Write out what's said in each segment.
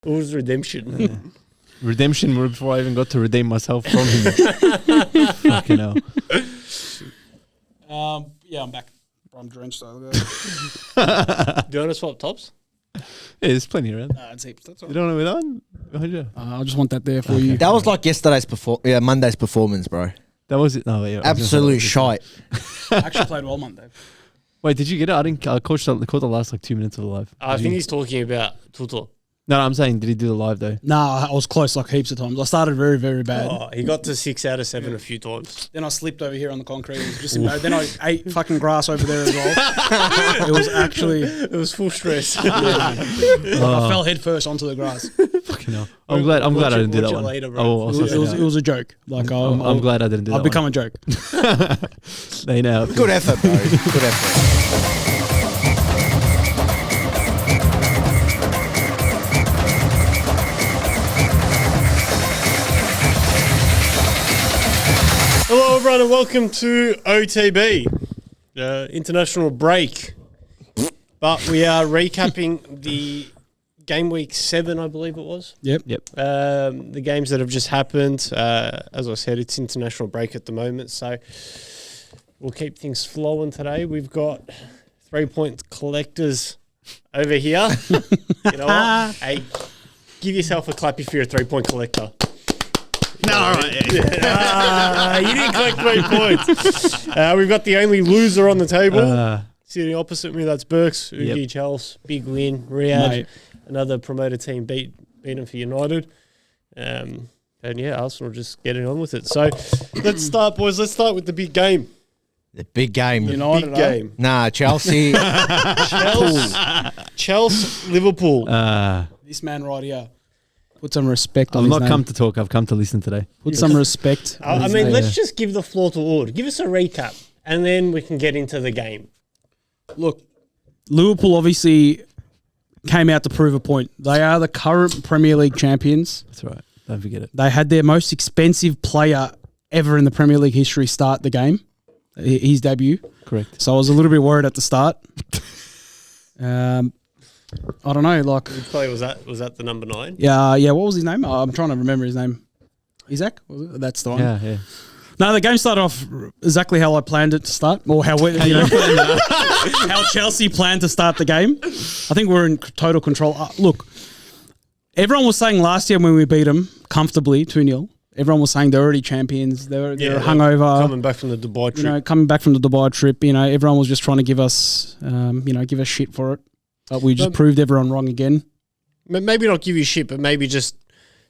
It was redemption. Redemption before I even got to redeem myself from him. Fucking hell. Yeah, I'm back. I'm drenched. So Do you want to swap tops? Yeah, there's plenty around. it's heaps. That's all. You don't know what we're on? Behind you. I just want that there for you. That was like Monday's performance, bro. That was it. No, yeah, Absolute shite. I actually played well Monday. Wait, did you get it? I didn't. I caught the last like 2 minutes of the live. I think he's talking about Tuto. No, I'm saying, did he do the live though? No, I was close like heaps of times. I started very, very bad. Oh, he got to 6 out of 7 a few times. Then I slipped over here on the concrete. It was just embarrassing. Then I ate fucking grass over there as well. It was actually... It was full stress. I fell head first onto the grass. Fucking hell. I'm glad I didn't do that one. Later, bro. It was a joke. Like I'm glad I didn't do that. I've become a joke. They know. Good effort, bro. Good effort. Hello, everyone, and welcome to OTB, international break. But we are recapping the game week 7, I believe it was. Yep. The games that have just happened. As I said, it's international break at the moment, so we'll keep things flowing today. We've got 3-point collectors over here. You know what? Hey, give yourself a clap if you're a 3-point collector. No, all right. You didn't collect 3 points. We've got the only loser on the table. Sitting opposite me, that's BERKZ, Ugi, Chelsea, big win. Riyadh, Mate. Another promoted team beat them for United. And yeah, Arsenal just getting on with it. So let's start, boys. Let's start with the big game. The big game. United, Big game. Nah, Chelsea. Chelsea, Liverpool. This man right here. Put some respect on I've his not name. come to talk. I've come to listen today. Put some respect. on I his mean, name. let's just give the floor to Ord. Give us a recap, and then we can get into the game. Look, Liverpool obviously came out to prove a point. They are the current Premier League champions. That's right. Don't forget it. They had their most expensive player ever in the Premier League history start the game, his debut. Correct. So I was a little bit worried at the start. I don't know, like... Which player was that the number 9? Yeah. What was his name? I'm trying to remember his name. Isaac? Was it? That's the one. Yeah. No, the game started off exactly how I planned it to start, or how how Chelsea planned to start the game. I think we're in total control. Look, everyone was saying last year when we beat them comfortably 2-0, everyone was saying they're already champions. They're hungover. Coming back from the Dubai trip. Coming back from the Dubai trip. Everyone was just trying to give us, give us shit for it. But we just proved everyone wrong again. Maybe not give you shit, but maybe just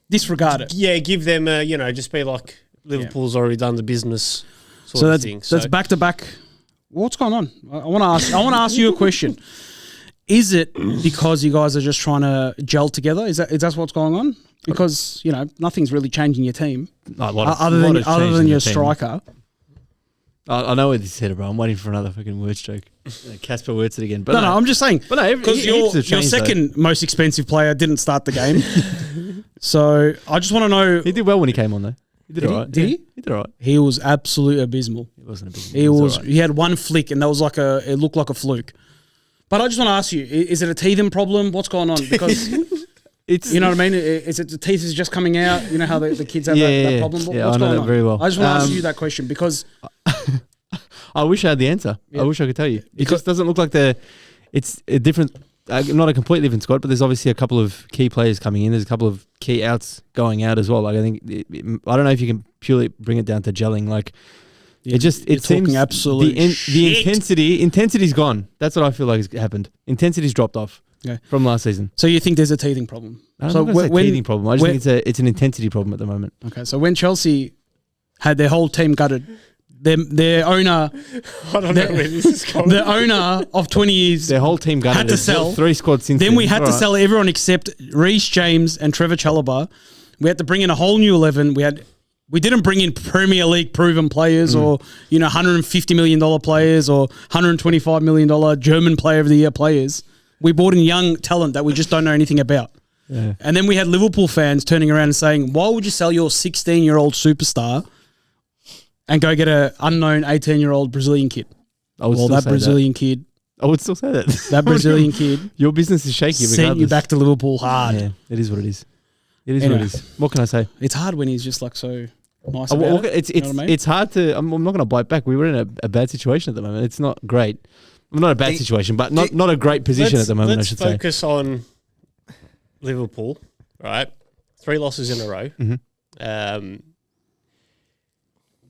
disregard it. Yeah, give them just be like Liverpool's already done the business sort of thing. So that's back to back. What's going on? I want to ask you a question. Is it because you guys are just trying to gel together? Is that what's going on? Because nothing's really changing your team other than your striker. I know what this headed, bro. I'm waiting for another fucking words joke. Casper words it again. But no, I'm just saying. But no, because your second most expensive player didn't start the game. So I just want to know. He did well when he came on, though. He did all right. Did he? He did all right. He was absolutely abysmal. He wasn't abysmal. He had one flick, and that was it looked like a fluke. But I just want to ask you: is it a teething problem? What's going on? Because you know what I mean? Is it the teeth is just coming out? You know how the kids have that problem? Yeah, what's I know going that on? very well. I just want to ask you that question because I wish I had the answer. Yeah. I wish I could tell you. It just doesn't look like it's a different, not a completely different squad, but there's obviously a couple of key players coming in. There's a couple of key outs going out as well. Like I think, I don't know if you can purely bring it down to gelling. Like it seems the intensity's gone. That's what I feel like has happened. Intensity's dropped off from last season. So you think there's a teething problem? I'm not going to say teething problem. I just think it's an intensity problem at the moment. Okay, so when Chelsea had their whole team gutted, their owner, I don't know where this is going. The owner of 20 years, their whole team gutted. Had to sell 3 squads since. Then we had to sell everyone except Reece James and Trevor Chalobah. We had to bring in a whole new 11. We didn't bring in Premier League proven players or $150 million players or $125 million German Player of the Year players. We brought in young talent that we just don't know anything about. Yeah. And then we had Liverpool fans turning around and saying, why would you sell your 16-year-old superstar and go get an unknown 18-year-old Brazilian kid? That Brazilian kid I would still say that. That Brazilian kid Your business is shaky. sent you regardless. back to Liverpool hard. Yeah, it is what it is. It is Anyway. what it is. What can I say? It's hard when he's just like so nice Oh, about well, it. it's You know what I mean? it's hard to. I'm not going to bite back. We were in a bad situation at the moment. It's not great. Well, not a bad situation, but not a great position at the moment. I should say. Let's focus on Liverpool. Right, 3 losses in a row. Mm-hmm.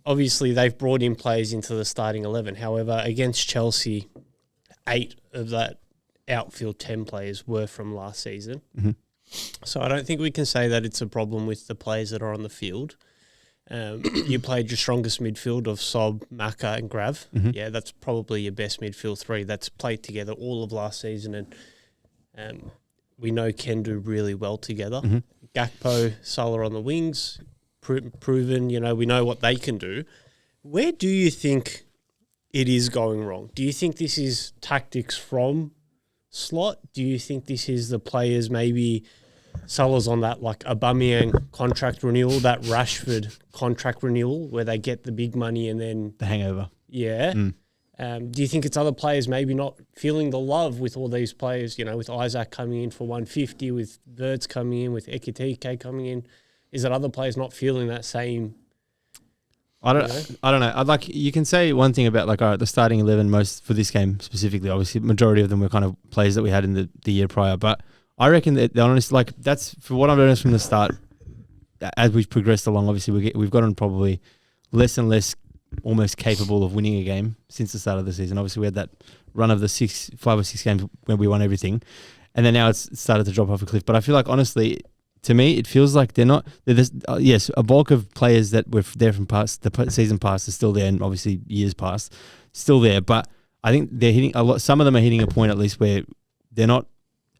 Obviously, they've brought in players into the starting 11. However, against Chelsea, 8 of that outfield 10 players were from last season. Mm-hmm. So I don't think we can say that it's a problem with the players that are on the field. You played your strongest midfield of Sob, Maka and Grav. Mm-hmm. Yeah, that's probably your best midfield 3 that's played together all of last season. And we know can do really well together. Mm-hmm. Gakpo, Salah on the wings, proven, we know what they can do. Where do you think it is going wrong? Do you think this is tactics from Slot? Do you think this is the players, maybe Salah's on that like Aubameyang contract renewal, that Rashford contract renewal where they get the big money and then... The hangover. Yeah. Do you think it's other players maybe not feeling the love with all these players, with Isaac coming in for 150, with BERKZ coming in, with Ekitike coming in? Is it other players not feeling that same? I don't know. I'd like you can say one thing about like the starting 11 most for this game specifically. Obviously, majority of them were kind of players that we had in the year prior. But I reckon that that's for what I've noticed from the start. As we've progressed along, obviously we've gotten probably less and less almost capable of winning a game since the start of the season. Obviously, we had that run of the 5 or 6 games where we won everything, and then now it's started to drop off a cliff. But I feel like honestly, to me, it feels like yes, a bulk of players that were there from the season past are still there, and obviously years past, still there. But I think they're hitting a lot. Some of them are hitting a point at least where they're not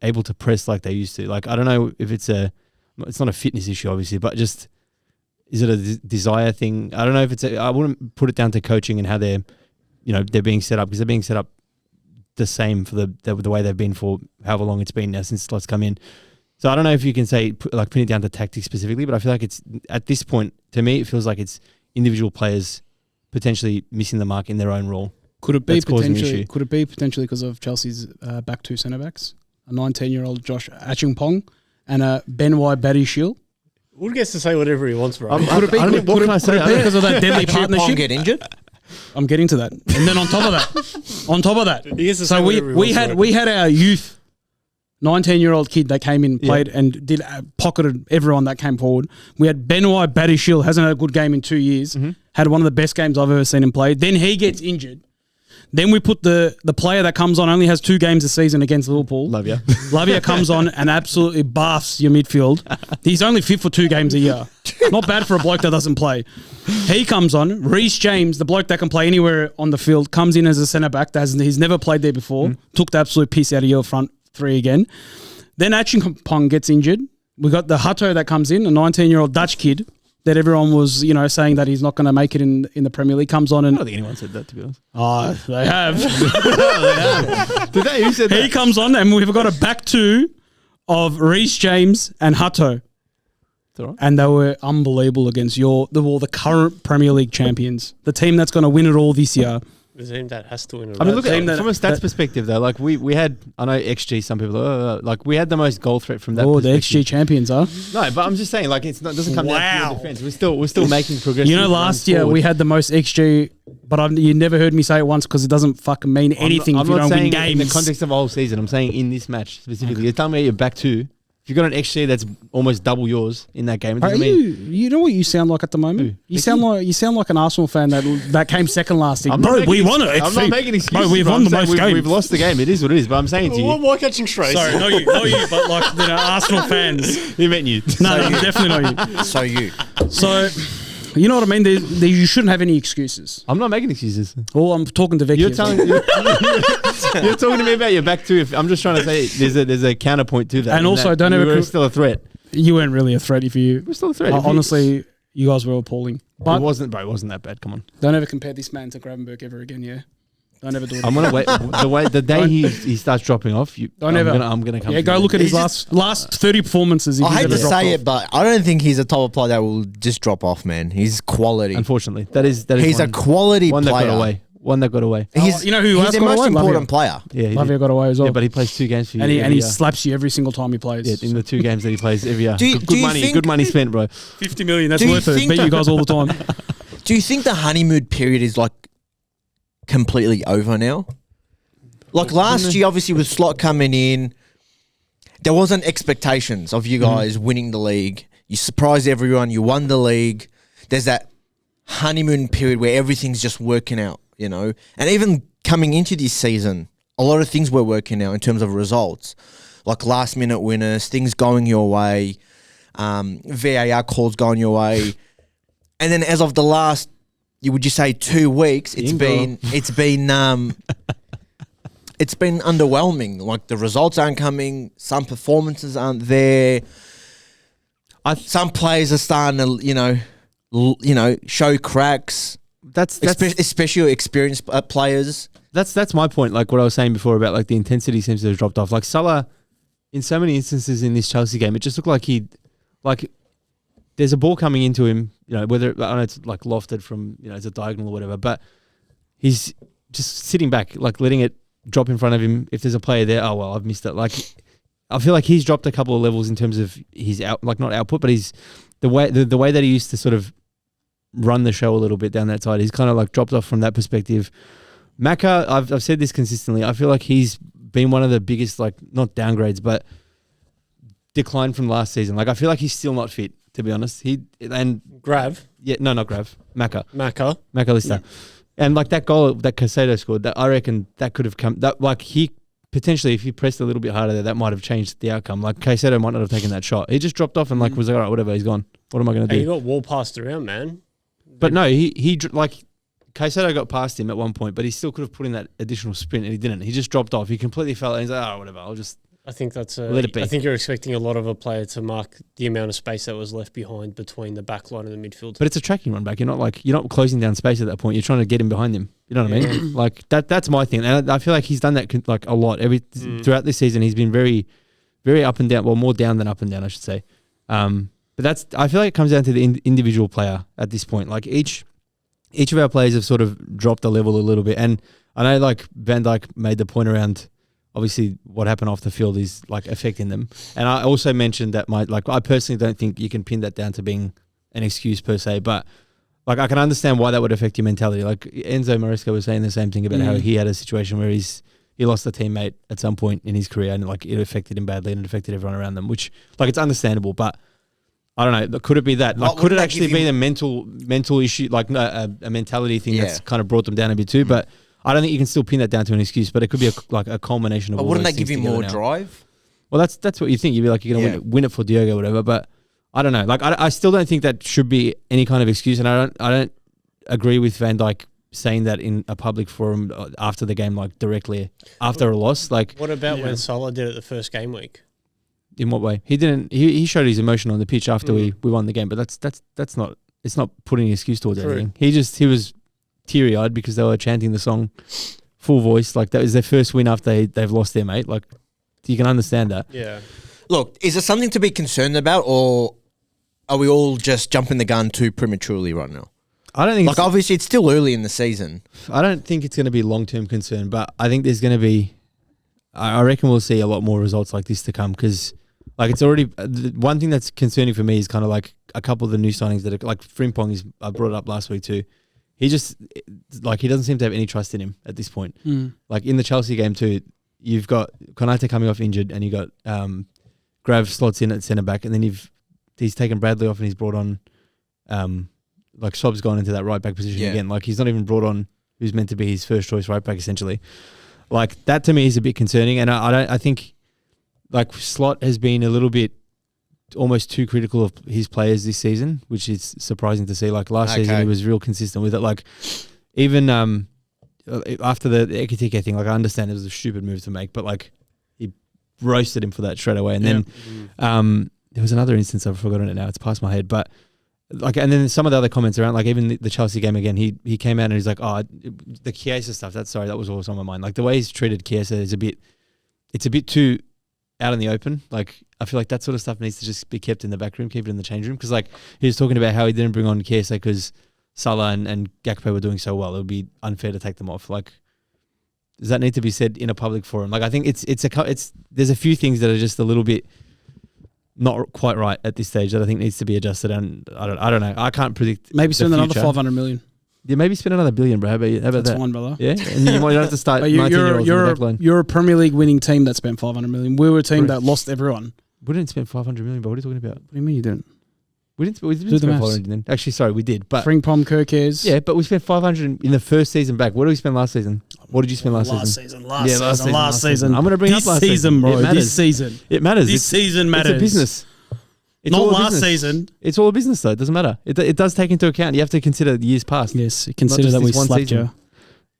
able to press like they used to. Like I don't know if it's not a fitness issue, obviously, but just is it a desire thing? I don't know if I wouldn't put it down to coaching and how they're being set up, because they're being set up the same for the way they've been for however long it's been now since Slots come in. So I don't know if you can say pin it down to tactics specifically, but I feel like it's at this point, to me, it feels like it's individual players potentially missing the mark in their own role. Could it be potentially because of Chelsea's back 2 centre backs, a 19-year-old Josh Achingpong and a Ben White Badishil? Wood gets to say whatever he wants, bro. Could it be because of that deadly partnership? Get injured? I'm getting to that. And then on top of that, He gets to so say we whatever he wants, bro. had our youth 19-year-old kid that came in, played and did pocketed everyone that came forward. We had Ben White Badishil, hasn't had a good game in 2 years, had one of the best games I've ever seen him play. Then he gets injured. Then we put the player that comes on, only has 2 games a season against Liverpool. Lavia comes on and absolutely baths your midfield. He's only fit for 2 games a year. Not bad for a bloke that doesn't play. He comes on. Reece James, the bloke that can play anywhere on the field, comes in as a centre-back. He's never played there before. Took the absolute piss out of your front 3 again. Then Achingpong gets injured. We got the Hutto that comes in, a 19-year-old Dutch kid that everyone was, saying that he's not going to make it in the Premier League. Comes on and I don't think anyone said that, to be honest. oh, they have. Did they? Who said that? He comes on and we've got a back 2 of Reece James and Hutto. All right. And they were unbelievable against the current Premier League champions, the team that's going to win it all this year. The team that has to win it. I mean, look team at that- from a stats perspective though. Like we had, I know XG. Some people we had the most goal threat from that. Oh, the perspective. XG champions, huh? No, but I'm just saying, like it doesn't come down Wow. to your defense. We're still making progress. Last year we had the most XG, but you never heard me say it once because it doesn't fucking mean anything if you don't win games. In the context of the whole season. I'm saying in this match specifically. You're telling me you're back 2. If you've got an XG that's almost double yours in that game, it doesn't mean you know what you sound like at the moment? Who? You sound like an Arsenal fan that came second last year. I'm not Bro, making we won it. I'm not making excuses. Bro, we've bro. won I'm the saying most games. We've lost the game. It is what it is. But I'm saying to you, Why catching strays? Sorry, not you, but like Arsenal fans. you meant you. No, definitely not you. So you. So, you know what I mean? You shouldn't have any excuses. I'm not making excuses. Well, I'm talking to Vicky. You're talking to me about your back 2. I'm just trying to say there's a counterpoint to that. And also, don't ever we're still a threat. You weren't really a threat if you. We're still a threat. Honestly, you guys were appalling. But it wasn't that bad. Come on. don't ever compare this man to Gravenberg ever again. Yeah, don't ever do it. I'm gonna wait. The day he starts dropping off, I'm gonna come. Yeah, go look at his last 30 performances. I hate to say it, but I don't think he's a type of player that will just drop off, man. He's quality. Unfortunately, that is He's a quality one that player. got away. one that got away. You know who He's else the got most away? important player. Yeah, he Lavia did. got away as well. Yeah, but he plays 2 games for you. and he every year. slaps you every single time he plays. Yeah, in the 2 games that he plays every year. Do you Good money spent, bro. 50 million, that's Do you worth it. think Beat you guys all the time. Do you think the honeymoon period is like completely over now? Like last year, obviously with Slot coming in, there wasn't expectations of you guys winning the league. You surprised everyone. You won the league. There's that honeymoon period where everything's just working out, you know. And even coming into this season, a lot of things were working out in terms of results, like last minute winners, things going your way, VAR calls going your way. And then as of the last, would you say 2 weeks, it's been underwhelming. Like the results aren't coming, some performances aren't there. Some players are starting to, show cracks. That's especially experienced players. That's my point. Like what I was saying before about like the intensity seems to have dropped off. Like Salah, in so many instances in this Chelsea game, it just looked like there's a ball coming into him. You know, whether I know it's like lofted from it's a diagonal or whatever, but he's just sitting back, like letting it drop in front of him. If there's a player there, oh well, I've missed it. Like I feel like he's dropped a couple of levels in terms of his not output, but he's the way that he used to sort of run the show a little bit down that side. He's kind of like dropped off from that perspective. Maka, I've said this consistently. I feel like he's been one of the biggest, like not downgrades, but decline from last season. Like I feel like he's still not fit, to be honest. Grav. Yeah, no, not Grav. Maka Lister. Yeah. And like that goal that Caicedo scored, that I reckon that could have come. That like he potentially, if he pressed a little bit harder there, that might have changed the outcome. Like Caicedo might not have taken that shot. He just dropped off and like was like, all right, whatever, he's gone. What am I going to do? Hey, you got wall passed around, man. But no, he like Caicedo got past him at one point, but he still could have put in that additional sprint and he didn't. He just dropped off. He completely fell and he's like, oh, whatever, I'll just. I think that's let it be. I think you're expecting a lot of a player to mark the amount of space that was left behind between the back line and the midfield. But it's a tracking run back. You're not closing down space at that point. You're trying to get him behind him. You know what I mean? Like that's my thing. And I feel like he's done that like a lot. Throughout this season, he's been very, very up and down. Well, more down than up and down, I should say. But I feel like it comes down to the individual player at this point. Like each of our players have sort of dropped a level a little bit. And I know like Van Dijk made the point around obviously what happened off the field is like affecting them. And I also mentioned that I personally don't think you can pin that down to being an excuse per se, but like I can understand why that would affect your mentality. Like Enzo Maresca was saying the same thing about how he had a situation where he lost a teammate at some point in his career and like it affected him badly and it affected everyone around them, which like it's understandable, but I don't know. Could it be that? Like, could it actually be the mental issue, like a mentality thing that's kind of brought them down a bit too? But I don't think you can still pin that down to an excuse. But it could be a culmination of. But all wouldn't those that give things you more now. drive? Well, that's what you think. You'd be like you're gonna win it for Diogo or whatever. But I don't know. Like I still don't think that should be any kind of excuse, and I don't agree with Van Dijk saying that in a public forum after the game, like directly after a loss. Like what about when Salah did it the first game week? In what way? He didn't. He showed his emotion on the pitch after we won the game, but that's not. It's not putting an excuse towards anything. He was teary eyed because they were chanting the song full voice. Like that was their first win after they've lost their mate. Like you can understand that. Yeah. Look, is it something to be concerned about, or are we all just jumping the gun too prematurely right now? I don't think. Like obviously, it's still early in the season. I don't think it's going to be long term concern, but I think there's going to be. I reckon we'll see a lot more results like this to come because. Like it's already one thing that's concerning for me is kind of like a couple of the new signings that are like Frimpong I brought it up last week too. He just like he doesn't seem to have any trust in him at this point. Like in the Chelsea game too, you've got Konate coming off injured and you got Grav slots in at centre back and then he's taken Bradley off and he's brought on like Sob's gone into that right back position again. Like he's not even brought on who's meant to be his first choice right back essentially. Like that to me is a bit concerning and I think. Like Slot has been a little bit almost too critical of his players this season, which is surprising to see. Like last season, he was real consistent with it. Like even after the Ekitike thing, like I understand it was a stupid move to make, but like he roasted him for that straight away. And then there was another instance, I've forgotten it now. It's past my head, but like, and then some of the other comments around, like even the Chelsea game again, he came out and he's like, oh, the Chiesa stuff. That was always on my mind. Like the way he's treated Chiesa is it's a bit too out in the open. Like I feel like that sort of stuff needs to just be kept in the back room, keep it in the change room. Because like he was talking about how he didn't bring on Chiesa because Salah and Gakpo were doing so well, it would be unfair to take them off. Like, does that need to be said in a public forum? Like, I think it's there's a few things that are just a little bit not quite right at this stage that I think needs to be adjusted. And I don't know. I can't predict. Maybe spend the another future. 500 million. Yeah, maybe spend another $1 billion, bro. How about That's that? fine, brother. Yeah, and you might have to start. But 19-year-olds in the back line. you're a Premier League winning team that spent 500 million. We were a team that lost everyone. We didn't spend 500 million, but what are you talking about? What do you mean you didn't? We didn't Do spend the 500 maths. million. Actually, sorry, we did. But Frimpong, Kirkes. yeah, but we spent 500 in the first season back. What did we spend last season? What did you spend last season? Last season. I'm going to bring this up last season, bro. It matters. This season. It matters. This season matters. It's a business. It's Not all a last business. season. It's all a business, though. It doesn't matter. It does take into account. You have to consider the years past. Yes, consider just that we this one slapped season. you.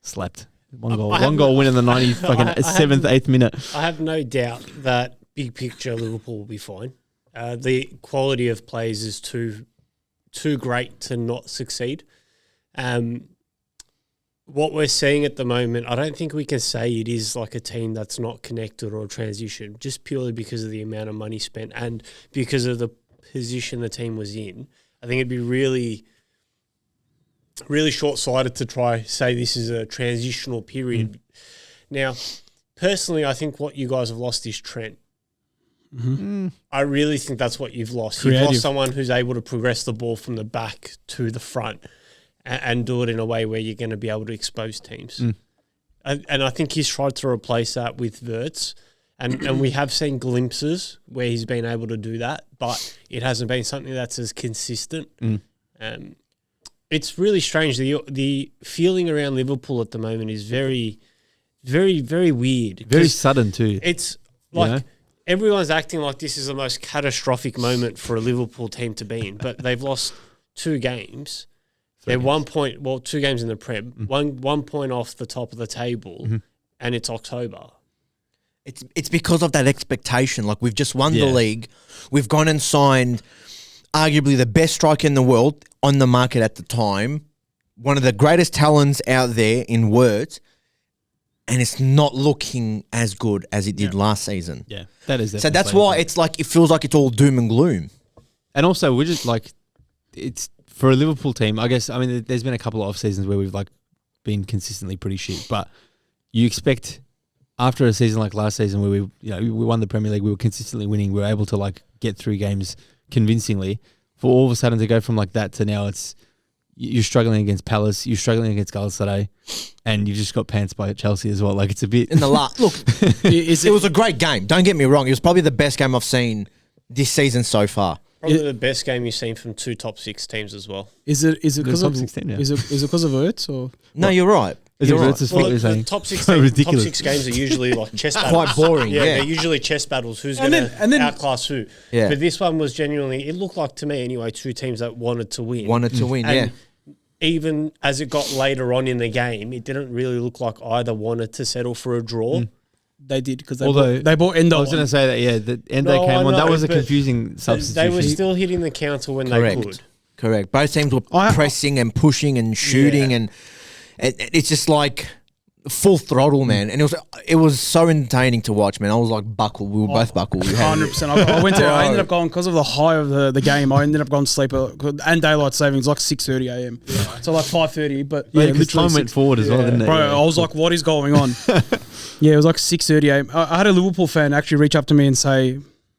Slapped. One goal. I One goal win in the 90 fucking 7th, 8th minute. I have no doubt that big picture Liverpool will be fine. The quality of players is too great to not succeed. What we're seeing at the moment, I don't think we can say it is like a team that's not connected or transitioned, just purely because of the amount of money spent and because of the position the team was in. I think it'd be really, really short-sighted to try say this is a transitional period. Now, personally, I think what you guys have lost is Trent. I really think that's what you've lost. You've Creative. lost someone who's able to progress the ball from the back to the front and do it in a way where you're going to be able to expose teams. And I think he's tried to replace that with BERKZ. And we have seen glimpses where he's been able to do that, but it hasn't been something that's as consistent. It's really strange. The feeling around Liverpool at the moment is very, very, very weird. Very 'Cause sudden, too. it's like know? everyone's acting like this is the most catastrophic moment for a Liverpool team to be in, but they've lost 2 games. They're 1 point, 2 games in the Prem, one point off the top of the table, and it's October. It's because of that expectation. Like, we've just won the league. We've gone and signed arguably the best striker in the world on the market at the time, one of the greatest talents out there in words, and it's not looking as good as it did last season. Yeah, that is. So that's why it's like, it feels like it's all doom and gloom. And also, we're just like, it's for a Liverpool team. I guess, I mean, there's been a couple of off seasons where we've like been consistently pretty shit, but you expect after a season like last season where we won the Premier League, we were consistently winning, we were able to like get through games convincingly. For all of a sudden to go from like that to now, you're struggling against Palace, you're struggling against Galatasaray, and you've just got pants by Chelsea as well. Like, it's a bit In the last look, it was a great game. Don't get me wrong; it was probably the best game I've seen this season so far. Probably the best game you've seen from 2 top 6 teams as well. Is it because of top 16 now. is it because of Ertz or No, you're right. Is You're it right. Ertz's fault, you're the saying? top 6 So ridiculous. top 6 games are usually like chess battles. Quite boring, yeah. They're usually chess battles. Who's And going then- to outclass who? Yeah. But this one was genuinely, it looked like to me anyway, 2 teams that wanted to win. Wanted to win, And yeah. even as it got later on in the game, it didn't really look like either wanted to settle for a draw. they did because Although- they bought Endo. I was going to say that, yeah, the Endo No, came I on. That know, was a but confusing substitution. They were still hitting the counter when Correct. they could. Correct. Both teams were pressing and pushing and shooting, and it's just like full throttle, man. And it was so entertaining to watch, man. I was like buckled. We were both buckled. We had- 100%. I went to. I ended up going because of the high of the game. I ended up going to sleep and daylight savings like 6:30 a.m. So like 5:30. But yeah, because literally time went 6. forward as well, didn't it? Bro, I was like, what is going on? Yeah, it was like 6:30 a.m. I had a Liverpool fan actually reach up to me and say,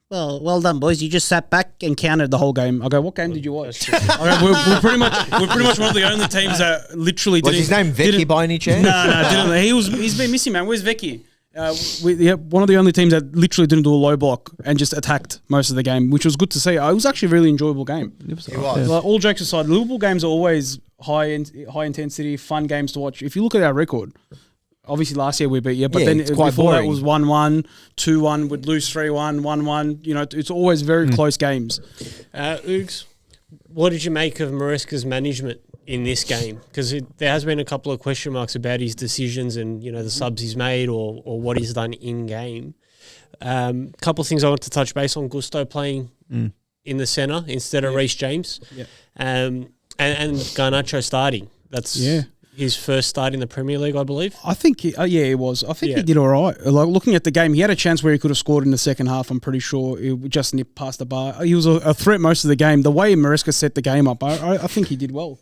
well done, boys. You just sat back and counted the whole game. I go, what game did you watch? I go, we're pretty much one of the only teams that literally Was didn't. his name Vicky by any chance? No, didn't. He's been missing, man. Where's Vicky? One of the only teams that literally didn't do a low block and just attacked most of the game, which was good to see. It was actually a really enjoyable game. It was. Like, all jokes aside, Liverpool games are always high intensity, fun games to watch. If you look at our record, obviously last year we beat you, but then it's quite before boring. that was 1-1, 2-1, we'd lose 3-1, 1-1. You know, it's always very close games. Oogs, what did you make of Maresca's management in this game? Because there has been a couple of question marks about his decisions and, you know, the subs he's made or what he's done in game. Couple of things I want to touch base on. Gusto playing in the centre instead of Reece James. Yeah. And Garnacho starting. That's his first start in the Premier League, I believe. I think, it was. I think he did all right. Like, looking at the game, he had a chance where he could have scored in the second half. I'm pretty sure it just nipped past the bar. He was a threat most of the game. The way Maresca set the game up, I think he did well.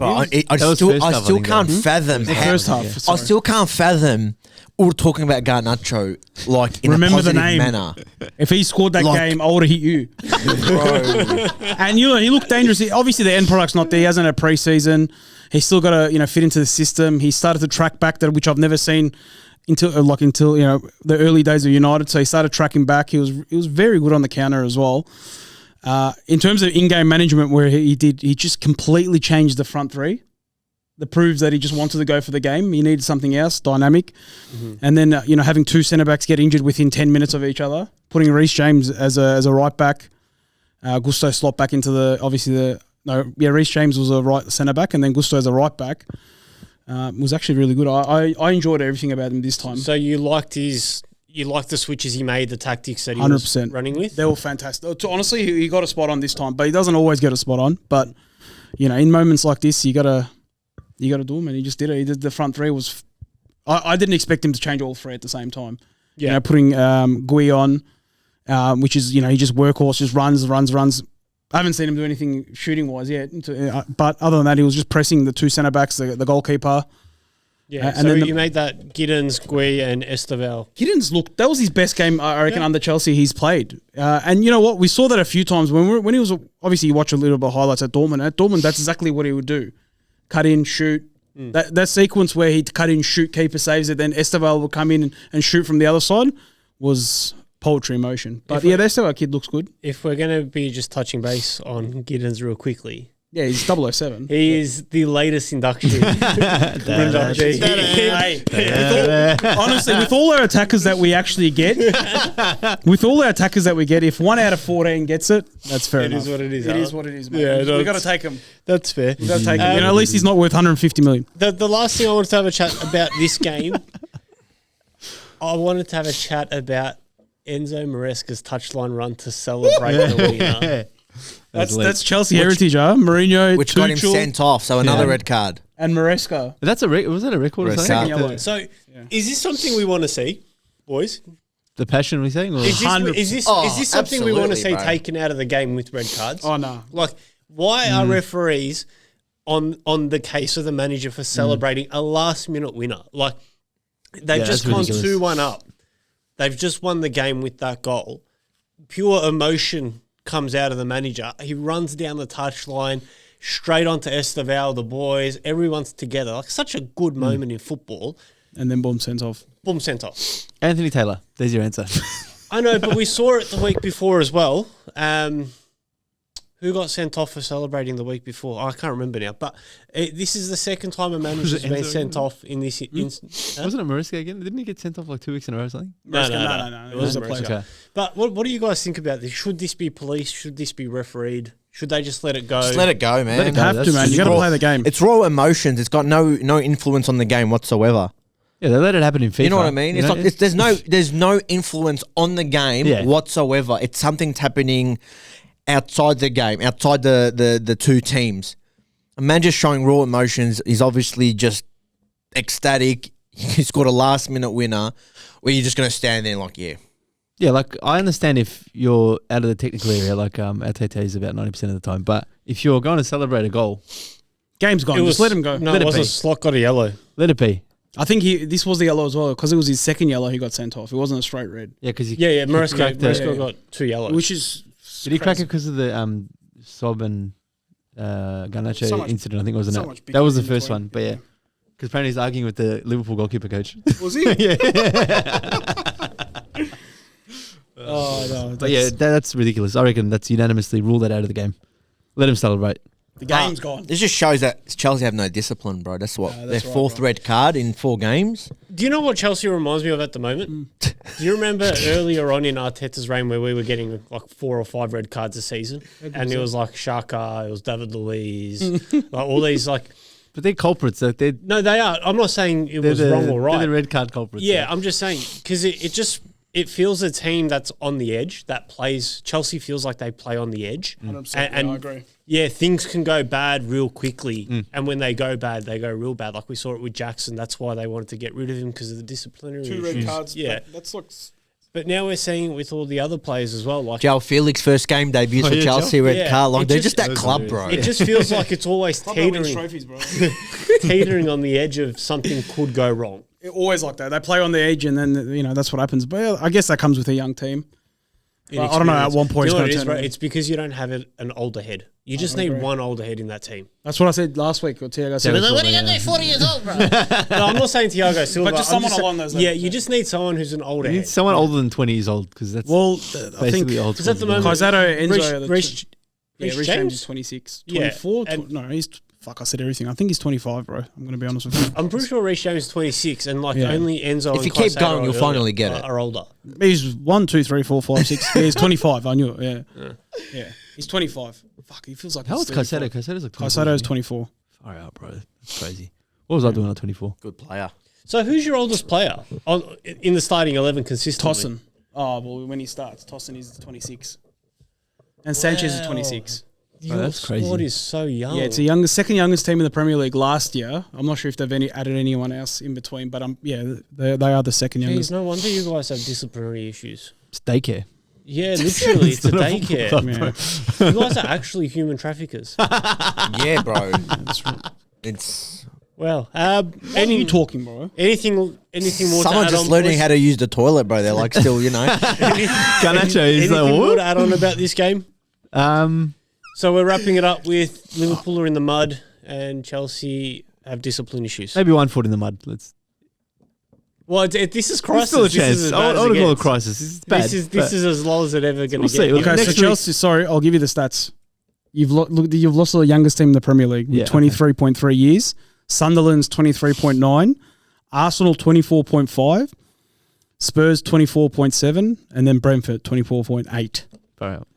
But I That was still, first half, I still think, can't though. fathom. The how- first half. I sorry. still can't fathom. We're talking about Garnacho like in Remember a the positive name. manner, If he scored that Like- game, I would have hit you. bro. And he looked dangerous. Obviously, the end product's not there. He hasn't had a preseason. He's still got to fit into the system. He started to track back that, which I've never seen until the early days of United. So he started tracking back. He was very good on the counter as well. In terms of in-game management, where he just completely changed the front three. That proves that he just wanted to go for the game. He needed something else, dynamic. And then, having two centre-backs get injured within 10 minutes of each other, putting Reece James as a right-back, Gusto slot back into Reece James was a right centre-back, and then Gusto as a right-back, was actually really good. I enjoyed everything about him this time. So you liked the switches he made, the tactics that he was 100%. running with? They were fantastic. Honestly, he got a spot on this time, but he doesn't always get a spot on. But, in moments like this, you got to do them, and he just did it. He did the front three was. I didn't expect him to change all three at the same time. Yeah. Putting Gui on, which is he just workhorse, just runs. I haven't seen him do anything shooting wise yet, but other than that, he was just pressing the two centre backs, the goalkeeper. Yeah, and so then you made that Giddens, Gui and Esteval. Giddens that was his best game, I reckon, under Chelsea he's played. And you know what? We saw that a few times when he was, obviously you watch a little bit of highlights at Dortmund. At Dortmund, that's exactly what he would do. Cut in, shoot. That sequence where he'd cut in, shoot, keeper saves it, then Esteval would come in and shoot from the other side was poetry in motion. But the Esteval kid looks good. If we're going to be just touching base on Giddens real quickly, Yeah, he's 007. he is the latest induction. Honestly, with all our attackers that we actually get, if 1 out of 14 gets it, that's fair enough. It is what it is. It is what it is, man. Yeah, we got to take him. That's fair. We got to take him. At least he's not worth 150 million. The last thing I wanted to have a chat about this game, I wanted to have a chat about Enzo Maresca's touchline run to celebrate the winner. That's Chelsea heritage, Mourinho, Which got him Tuchel, sent off, so another red card. and Maresca. Was that a record or Red something? card. Yellow. So, is this something we want to see, boys? The passion we're saying? Or? Is this something we want to absolutely, see bro. taken out of the game with red cards? Oh, no. Like, why are referees on the case of the manager for celebrating a last-minute winner? Like, they've just that's gone ridiculous. 2-1 up. They've just won the game with that goal. Pure emotion comes out of the manager. He runs down the touchline, straight onto Esteval, the boys. Everyone's together. Like, such a good moment in football. And then boom, sent off. Boom, sent off. Anthony Taylor. There's your answer. I know, but we saw it the week before as well. Who got sent off for celebrating the week before? I can't remember now. But this is the second time a manager's it been Enzo sent off in this instance. Wasn't it Maresca again? Didn't he get sent off like 2 weeks in a row or something? No. It was a Maresca. player. Okay. But what do you guys think about this? Should this be police? Should this be refereed? Should they just let it go? Just let it go, man. Let it You have to, man. You got to play the game. It's raw emotions. It's got no influence on the game whatsoever. Yeah, they let it happen in FIFA. You know what I mean? It's like there's no influence on the game Yeah. whatsoever. It's something's happening outside the game, outside the two teams. A man just showing raw emotions. He's obviously just ecstatic. He scored a last minute winner where you're just going to stand there and like, yeah. Yeah, like I understand if you're out of the technical area, like Arteta is about 90% of the time. But if you're going to celebrate a goal, Game's gone. Just let him go. No, Let it it wasn't. be. Slot got a yellow. let it be. I think this was the yellow as well because it was his second yellow he got sent off. It wasn't a straight red, Yeah, because Yeah, Maresca cracked the- got 2 yellows. which is Did he crack it because of the Sob and Garnacho So much- incident? I think wasn't so it? much That was the bickering in first between. one, but yeah, because apparently he's arguing with the Liverpool goalkeeper coach. Was he? Oh no! But yeah, that's ridiculous. I reckon that's unanimously rule that out of the game. Let him celebrate. the game's gone. This just shows that Chelsea have no discipline, bro. That's what that's their right, fourth bro. red card in 4 games. Do you know what Chelsea reminds me of at the moment? Do you remember earlier on in Arteta's reign where we were getting like 4 or 5 red cards a season? And it was like Xhaka, it was David Luiz, like all these like... But they're culprits. They're No, they are. I'm not saying it was wrong or right. They're the red card culprits. Yeah, I'm just saying because it feels a team that's on the edge that plays. Chelsea feels like they play on the edge, 100%, and I agree. Yeah, things can go bad real quickly, and when they go bad, they go real bad. Like we saw it with Jackson. That's why they wanted to get rid of him because of the disciplinary 2 red issues. cards. Yeah, That's like But now we're seeing it with all the other players as well. Like João Felix first game debuts for yeah, Chelsea, red Yeah, card. Like it they're just- just that club, bro. it just feels like it's always teetering, trophies, bro. teetering on the edge of something could go wrong. Always like that. They play on the edge, and then that's what happens. But I guess that comes with a young team. But I don't know. At one point, You know what it's it is, bro? going to It's because you don't have an older head. You just need one older head in that team. That's what I said last week. Or Thiago said, Silva, "What are you 40 years old, bro. No, I'm not saying Thiago Silva. But just I'm someone along those Yeah, levels, you just need someone who's an older You head. need someone older than 20 years old because that's Well, I think basically old. Because at the school. moment, Caicedo, Enzo, Reece- are the Reece- yeah, Reece Reece James? James is 26, Yeah, 24. and- No, he's fuck. I said everything. I think he's 25, bro. I'm going to be honest with you. I'm pretty sure Reece James is 26, and Yeah. only Enzo. If and you keep Caicedo going, you'll are finally get it. Are older. He's 1, 2, 3, 4, 5, 6. Yeah, he's 25. I knew it. Yeah. He's 25. Fuck, he feels like How he's old's Caicedo? 35. Caicedo's like 24. Caicedo's 24. Far out, bro. That's crazy. What was I doing at 24? Good player. So who's your oldest player in the starting 11 consistently? Tossin. Oh, well, when he starts, Tossin is 26. And Sanchez is 26. Your that's crazy. squad is so young. Yeah, it's the second youngest team in the Premier League last year. I'm not sure if they've added anyone else in between, but they are the second Jeez, youngest. no wonder you guys have disciplinary issues. It's daycare. Yeah, literally, it's a not a daycare. Yeah. You guys are actually human traffickers. Yeah, bro. It's Well, What are you talking, bro? anything more someone to add just on, learning boys? how to use the toilet, bro. They're like still, Garnacho is Anything like, more what? to add on about this game? So we're wrapping it up with Liverpool are in the mud and Chelsea have discipline issues. Maybe 1 foot in the mud. Let's. Well, this is There's crisis. still a This is chance. as I bad as want it to call it gets. crisis. It's bad. This is as low as it ever going We'll to see. get. Look, Okay, so next Chelsea, sorry, I'll give you the stats. You've lost the youngest team in the Premier League with Yeah, 23.3 years. Sunderland's 23.9. Arsenal 24.5. Spurs 24.7. And then Brentford 24.8. Far out.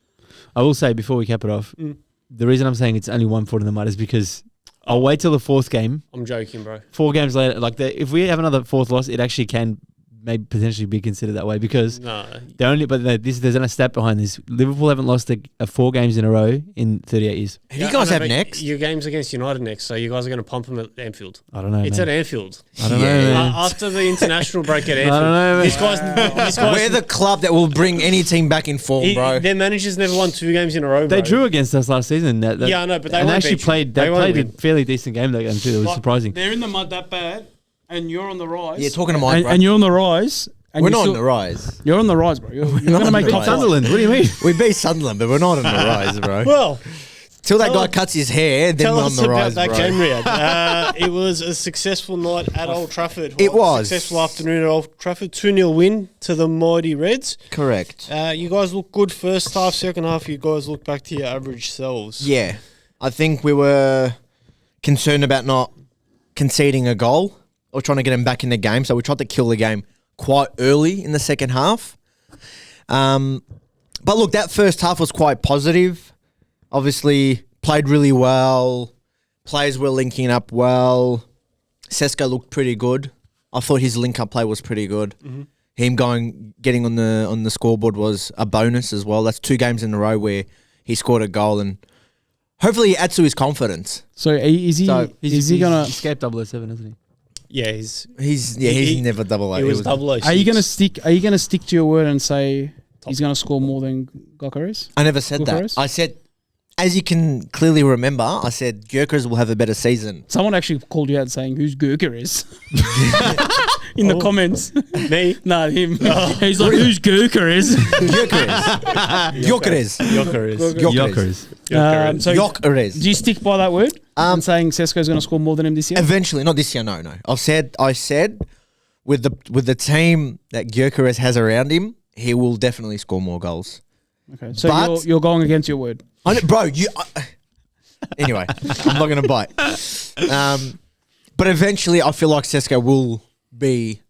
I will say before we cap it off, the reason I'm saying it's only 1 foot in the mud is because I'll wait till the fourth game. I'm joking, bro. 4 games later, if we have another fourth loss, it actually can maybe potentially be considered that way because No. there's a stat behind this. Liverpool haven't lost 4 games in a row in 38 years. Who do you guys I know, have but next? Your game's against United next, so you guys are going to pump them at Anfield. I don't know. It's man. at Anfield. I don't know. Yeah. Man. After the international break at Anfield. I don't know, man. This guy's We're the club that will bring any team back in form, bro. their managers never won 2 games in a row, bro. They drew against us last season. Yeah, I know, but they and won't actually beat you. played. They They won't played a win. fairly decent game that game too. It was surprising. They're in the mud that bad, and you're on the rise. Yeah, talking to Mike, bro. and you're on the rise. And We're you're not still- on the rise. You're on the rise, bro. You're going to on make the top rise. 5. Sunderland. What do you mean? We beat Sunderland, but we're not on the rise, bro. Well, Till that tell guy us- cuts his hair, then tell we're on us the about rise, that bro. game, Riyadh. It was a successful night at Old Trafford. It was. Successful afternoon at Old Trafford. 2-0 win to the mighty Reds. Correct. You guys look good first half. Second half, you guys look back to your average selves. Yeah. I think we were concerned about not conceding a goal or trying to get them back in the game, so we tried to kill the game quite early in the second half. But look, that first half was quite positive. Obviously, played really well. Players were linking up well. Sesko looked pretty good. I thought his link-up play was pretty good. Him getting on the scoreboard was a bonus as well. That's 2 games in a row where he scored a goal, and hopefully he adds to his confidence. So is he So is he going to... escape 007, isn't he? Yeah, He's He- never double A. it was 006. Are you going to stick to your word and say he's going to score more than Gyökeres? I never said that. Gyökeres? I said, as you can clearly remember, I said Gyökeres will have a better season. Someone actually called you out saying who's Gyökeres in the comments. Me? Nah, him. He's like, who's Gyökeres? Gyökeres. Yockers. So Gyökeres. do you stick by that word? And saying Sesko's going to score more than him this year? Eventually, not this year. No. I said, with the team that Gyökeres has around him, he will definitely score more goals. Okay, so But- you're going against your word. I know, bro. Anyway, I'm not going to bite. But eventually, I feel like Sesko will be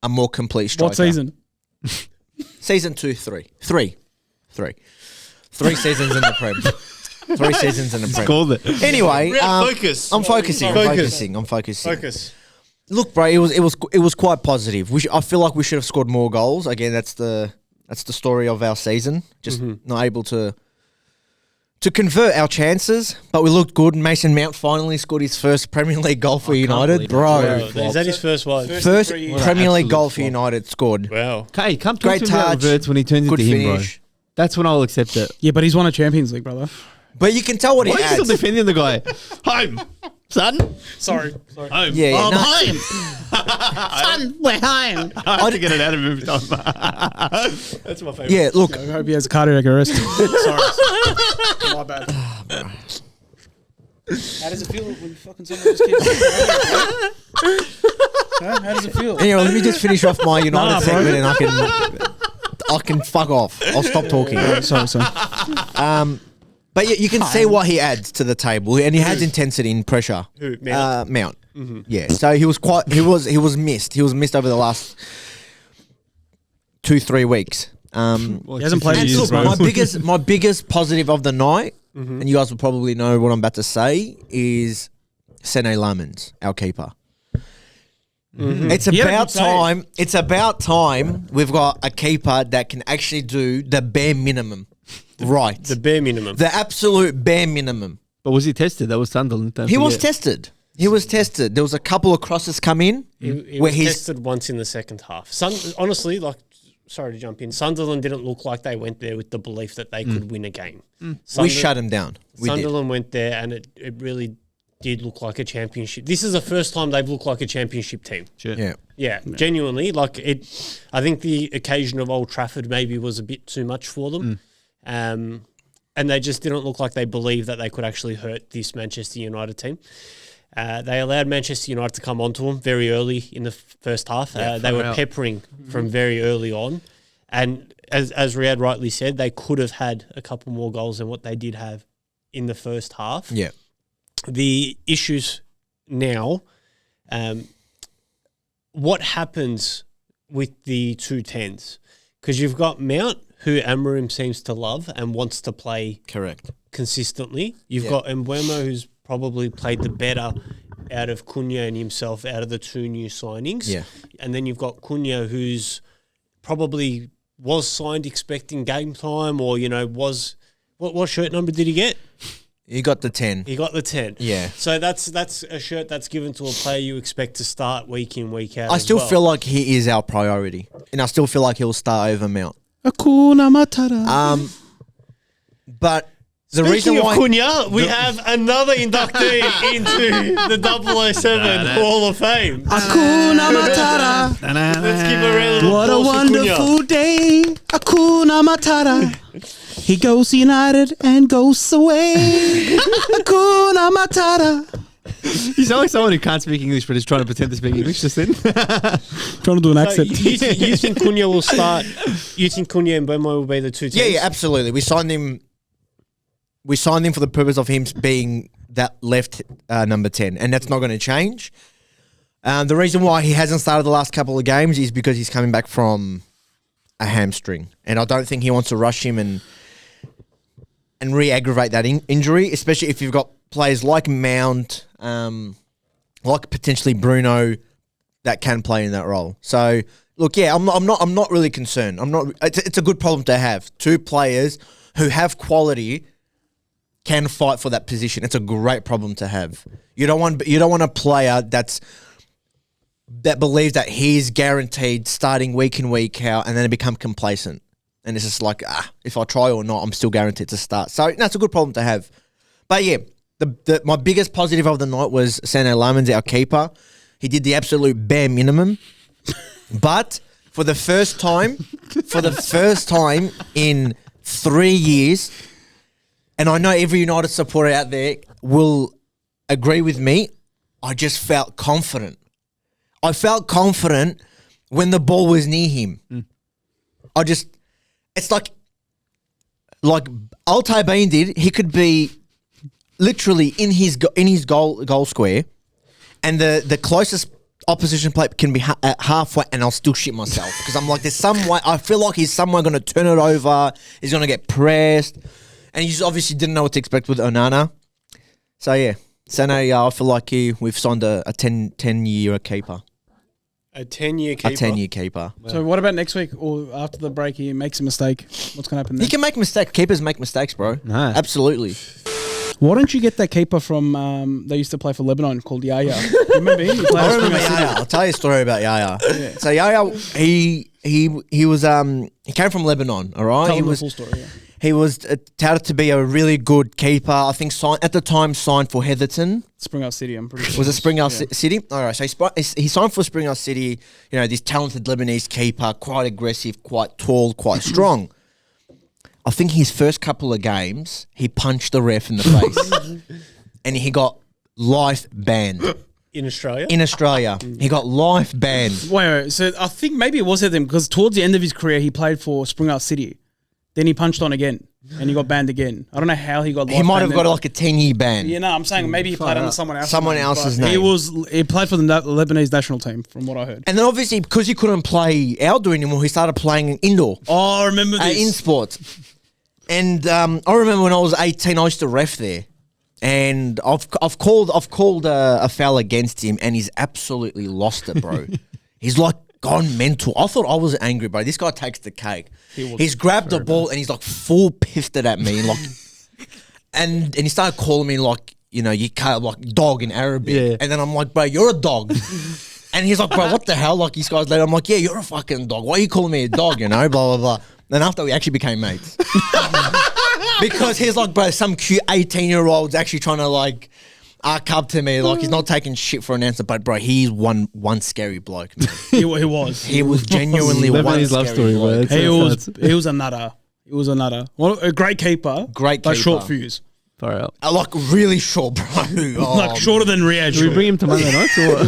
a more complete striker. What season? Season 2, 3. 3 seasons in the Prem. 3 seasons in the Prem. Called it. Anyway, focus. I'm focusing. Focus. I'm focusing. Focus. Look, bro, it was quite positive. I feel like we should have scored more goals. Again, that's the story of our season. Just not able to to convert our chances, but we looked good. Mason Mount finally scored his first Premier League goal for United. Bro. Wow. Is that his first one? First Premier League goal for United scored. Wow. Okay, come talk Great to me about touch, reverts when he turns good into him, bro. finish. That's when I'll accept it. Yeah, but he's won a Champions League, brother. But you can tell what Why he are you still adds. defending the guy? Home, son. Sorry. Home. Yeah, I'm no, home. Son, we're home. I have to get it out of him every time. That's my favourite. yeah, look, I hope he has a cardiac arrest. Sorry. My bad. How does it feel when fucking someone just keeps How does it feel? anyway, let me just finish off my United Nah, bro. segment and I can fuck off. I'll stop talking. Sorry. But yeah, you can see what he adds to the table, and he has intensity and pressure. Who? Mount? Mount. Yeah, so he was missed. He was missed over the last 2-3 weeks. He hasn't played in And years, look, bro. my biggest positive of the night, and you guys will probably know what I'm about to say, is SANNE Lemmans, our keeper. It's He had a about good save. time. It's about time we've got a keeper that can actually do the bare minimum, right? The bare minimum. The absolute bare minimum. But was he tested? That was Sunderland. don't He was forget. tested. He was tested. There was a couple of crosses come in He where was he's tested once in the second half. Honestly, like, sorry to jump in, Sunderland didn't look like they went there with the belief that they could win a game. we shut him down. We did. Sunderland went there and it really did look like a championship. This is the first time they've looked like a championship team. Sure. Yeah. Yeah, genuinely. Like it, I think the occasion of Old Trafford maybe was a bit too much for them. And they just didn't look like they believed that they could actually hurt this Manchester United team. They allowed Manchester United to come onto them very early in the first half. They were peppering from very early on. And as Riyad rightly said, they could have had a couple more goals than what they did have in the first half. Yeah. The issues now, what happens with the 210s? Because you've got Mount, who Amorim seems to love and wants to play Correct. consistently. You've Yeah. got Mbeumo, who's probably played the better out of Cunha and himself out of the two new signings. Yeah. And then you've got Cunha, who's probably was signed expecting game time, or, was what shirt number did he get? You got the 10. He got the 10. Yeah. So that's a shirt that's given to a player you expect to start week in, week out. I as still well. feel like he is our priority. And I still feel like he'll start over Mount. Hakuna Matata. But the Speaking reason of why Cunha, we have another inductee into the 007 Hall of Fame. Hakuna Matata. Let's give a round of What a applause for Cunha. wonderful day. Hakuna Matata. He goes United and goes away. Hakuna Matata. You sound like someone who can't speak English but is trying to pretend to speak English just then. Trying to do an So accent. you think Cunha will start? You think Cunha and Mbeumo will be the two teams? Yeah, absolutely. We signed him for the purpose of him being that left number 10, and that's not going to change. The reason why he hasn't started the last couple of games is because he's coming back from a hamstring, and I don't think he wants to rush him and re-aggravate that injury, especially if you've got players like Mount, like potentially Bruno, that can play in that role. So, look, yeah, I'm not really concerned. It's a good problem to have. Two players who have quality can fight for that position. It's a great problem to have. You don't want a player that believes that he's guaranteed starting week in, week out, and then they become complacent. And it's just like, if I try or not, I'm still guaranteed to start. So that's a good problem to have. But yeah, my biggest positive of the night was SANNE Lemmans, our keeper. He did the absolute bare minimum. But for the first time in 3 years, and I know every United supporter out there will agree with me, I just felt confident. I felt confident when the ball was near him. It's like Altay Bean did. He could be literally in his goal square, and the closest opposition plate can be at halfway, and I'll still shit myself because I'm like, there's some way. I feel like he's somewhere going to turn it over. He's going to get pressed, and he just obviously didn't know what to expect with Onana. So yeah, SANNE, I feel like we've signed a 10-year keeper. A 10-year keeper. A 10-year keeper. So what about next week or after the break? He makes a mistake. What's going to happen He then? can make mistakes. Keepers make mistakes, bro. No. Absolutely. Why don't you get that keeper from they used to play for Lebanon called Yaya? Remember him? He played I at remember Spring City. Yaya. I'll tell you a story about Yaya. So Yaya, he was he came from Lebanon. All right, Tell he him the was full story. Yeah. he was touted to be a really good keeper. I think at the time signed for Heatherton. Springale City, I'm pretty sure. Was it Springale Yeah. City? All right, so he signed for Springale City. You know, this talented Lebanese keeper, quite aggressive, quite tall, quite strong. I think his first couple of games, he punched the ref in the face, and he got life banned In Australia? in Australia. He got life banned. Wait. So I think maybe it was at them because towards the end of his career, he played for Springale City. Then he punched on again and he got banned again. I don't know how he got He might have banned got then. like a 10-year ban. Yeah, no, I'm saying maybe he played under someone else's Someone name, else's but name. He played for the Lebanese national team, from what I heard. And then obviously, because he couldn't play outdoor anymore, he started playing indoor. Oh, I remember this. In sports. And I remember when I was 18, I used to ref there, and I've called a foul against him, and he's absolutely lost it, bro. He's like gone mental. I thought I was angry, bro. This guy takes the cake. He's grabbed the ball and he's like full pissed it at me, like, and he started calling me like, you know, you can't, like dog in Arabic, Yeah. and then I'm like, bro, you're a dog. And he's like, bro, what the hell? Like, these guys later, I'm like, yeah, you're a fucking dog. Why are you calling me a dog? You know, blah, blah, blah. Then after we actually became mates. Because he's like, bro, some cute 18-year-old's actually trying to like arc up to me. Like, he's not taking shit for an answer. But, bro, he's one scary bloke, man. He was. He was genuinely one Lebanese love scary story, bloke. bro. He was a nutter. He was a nutter. Well, a great keeper. Great but keeper. short fuse. Far out. Like, really short, bro. Oh, Like shorter than Riyadh. Should we bring him to Monday nights or what?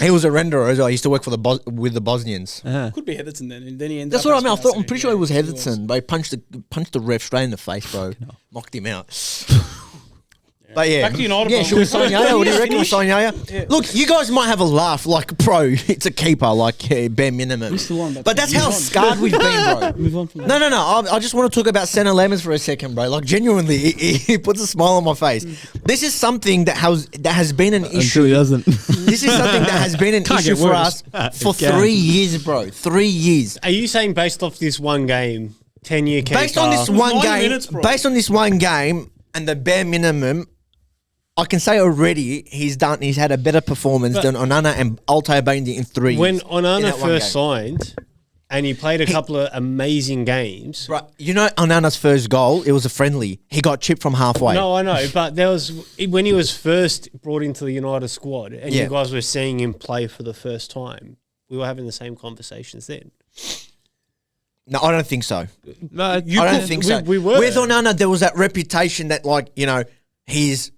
he was a renderer as well. He used to work for with the Bosnians. Could be Heatherton then. And then he ended That's up what I at mean. Springale I'm pretty City. sure it was Yeah, Heatherton. But he punched the ref straight in the face, bro. Knocked him out. But yeah, Back to United, yeah. bro. Should we sign Yaya? What do you reckon? We Finish. sign Yaya? Look, you guys might have a laugh, like, bro, it's a keeper, like bare minimum. We're still on, But that's move how on. scarred we've been, bro. Move on from that. No. I just want to talk about SANNE Lemmans for a second, bro. Like, genuinely, he puts a smile on my face. This is something that has been an Until issue. he doesn't. This is something that has been an Can't issue get for worse. us for It can. 3 years, bro. 3 years. Are you saying based off this one game, 10-year keeper? Based on this one 90 game, minutes, bro. based on this one game and the bare minimum, I can say already he's had a better performance than Onana and Altair Baindi in 3 years. When in Onana that one first game. signed and he played a couple of amazing games. Right, you know Onana's first goal, it was a friendly. He got chipped from halfway. No, I know, but there was when he was first brought into the United squad and Yeah. you guys were seeing him play for the first time. We were having the same conversations then. No, I don't think so. No, I don't think so. we were. With Onana, there was that reputation that, like, you know, he's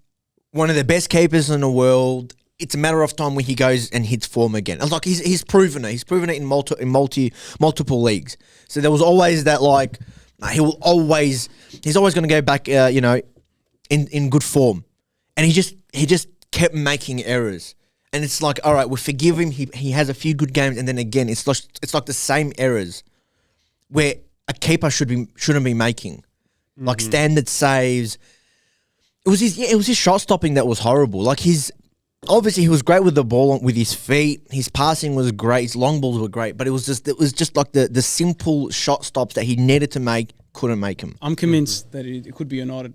one of the best keepers in the world. It's a matter of time when he goes and hits form again. It's like he's proven it. He's proven it in multiple leagues. So there was always that, like, he's always going to go back, you know, in good form. And he just kept making errors. And it's like, all right, we forgive him. He has a few good games, and then again, it's like the same errors where a keeper shouldn't be making, like standard saves. It was his shot stopping that was horrible. Like obviously he was great with the ball with his feet. His passing was great. His long balls were great, but it was just like the simple shot stops that he needed to make, couldn't make him. I'm convinced that it could be United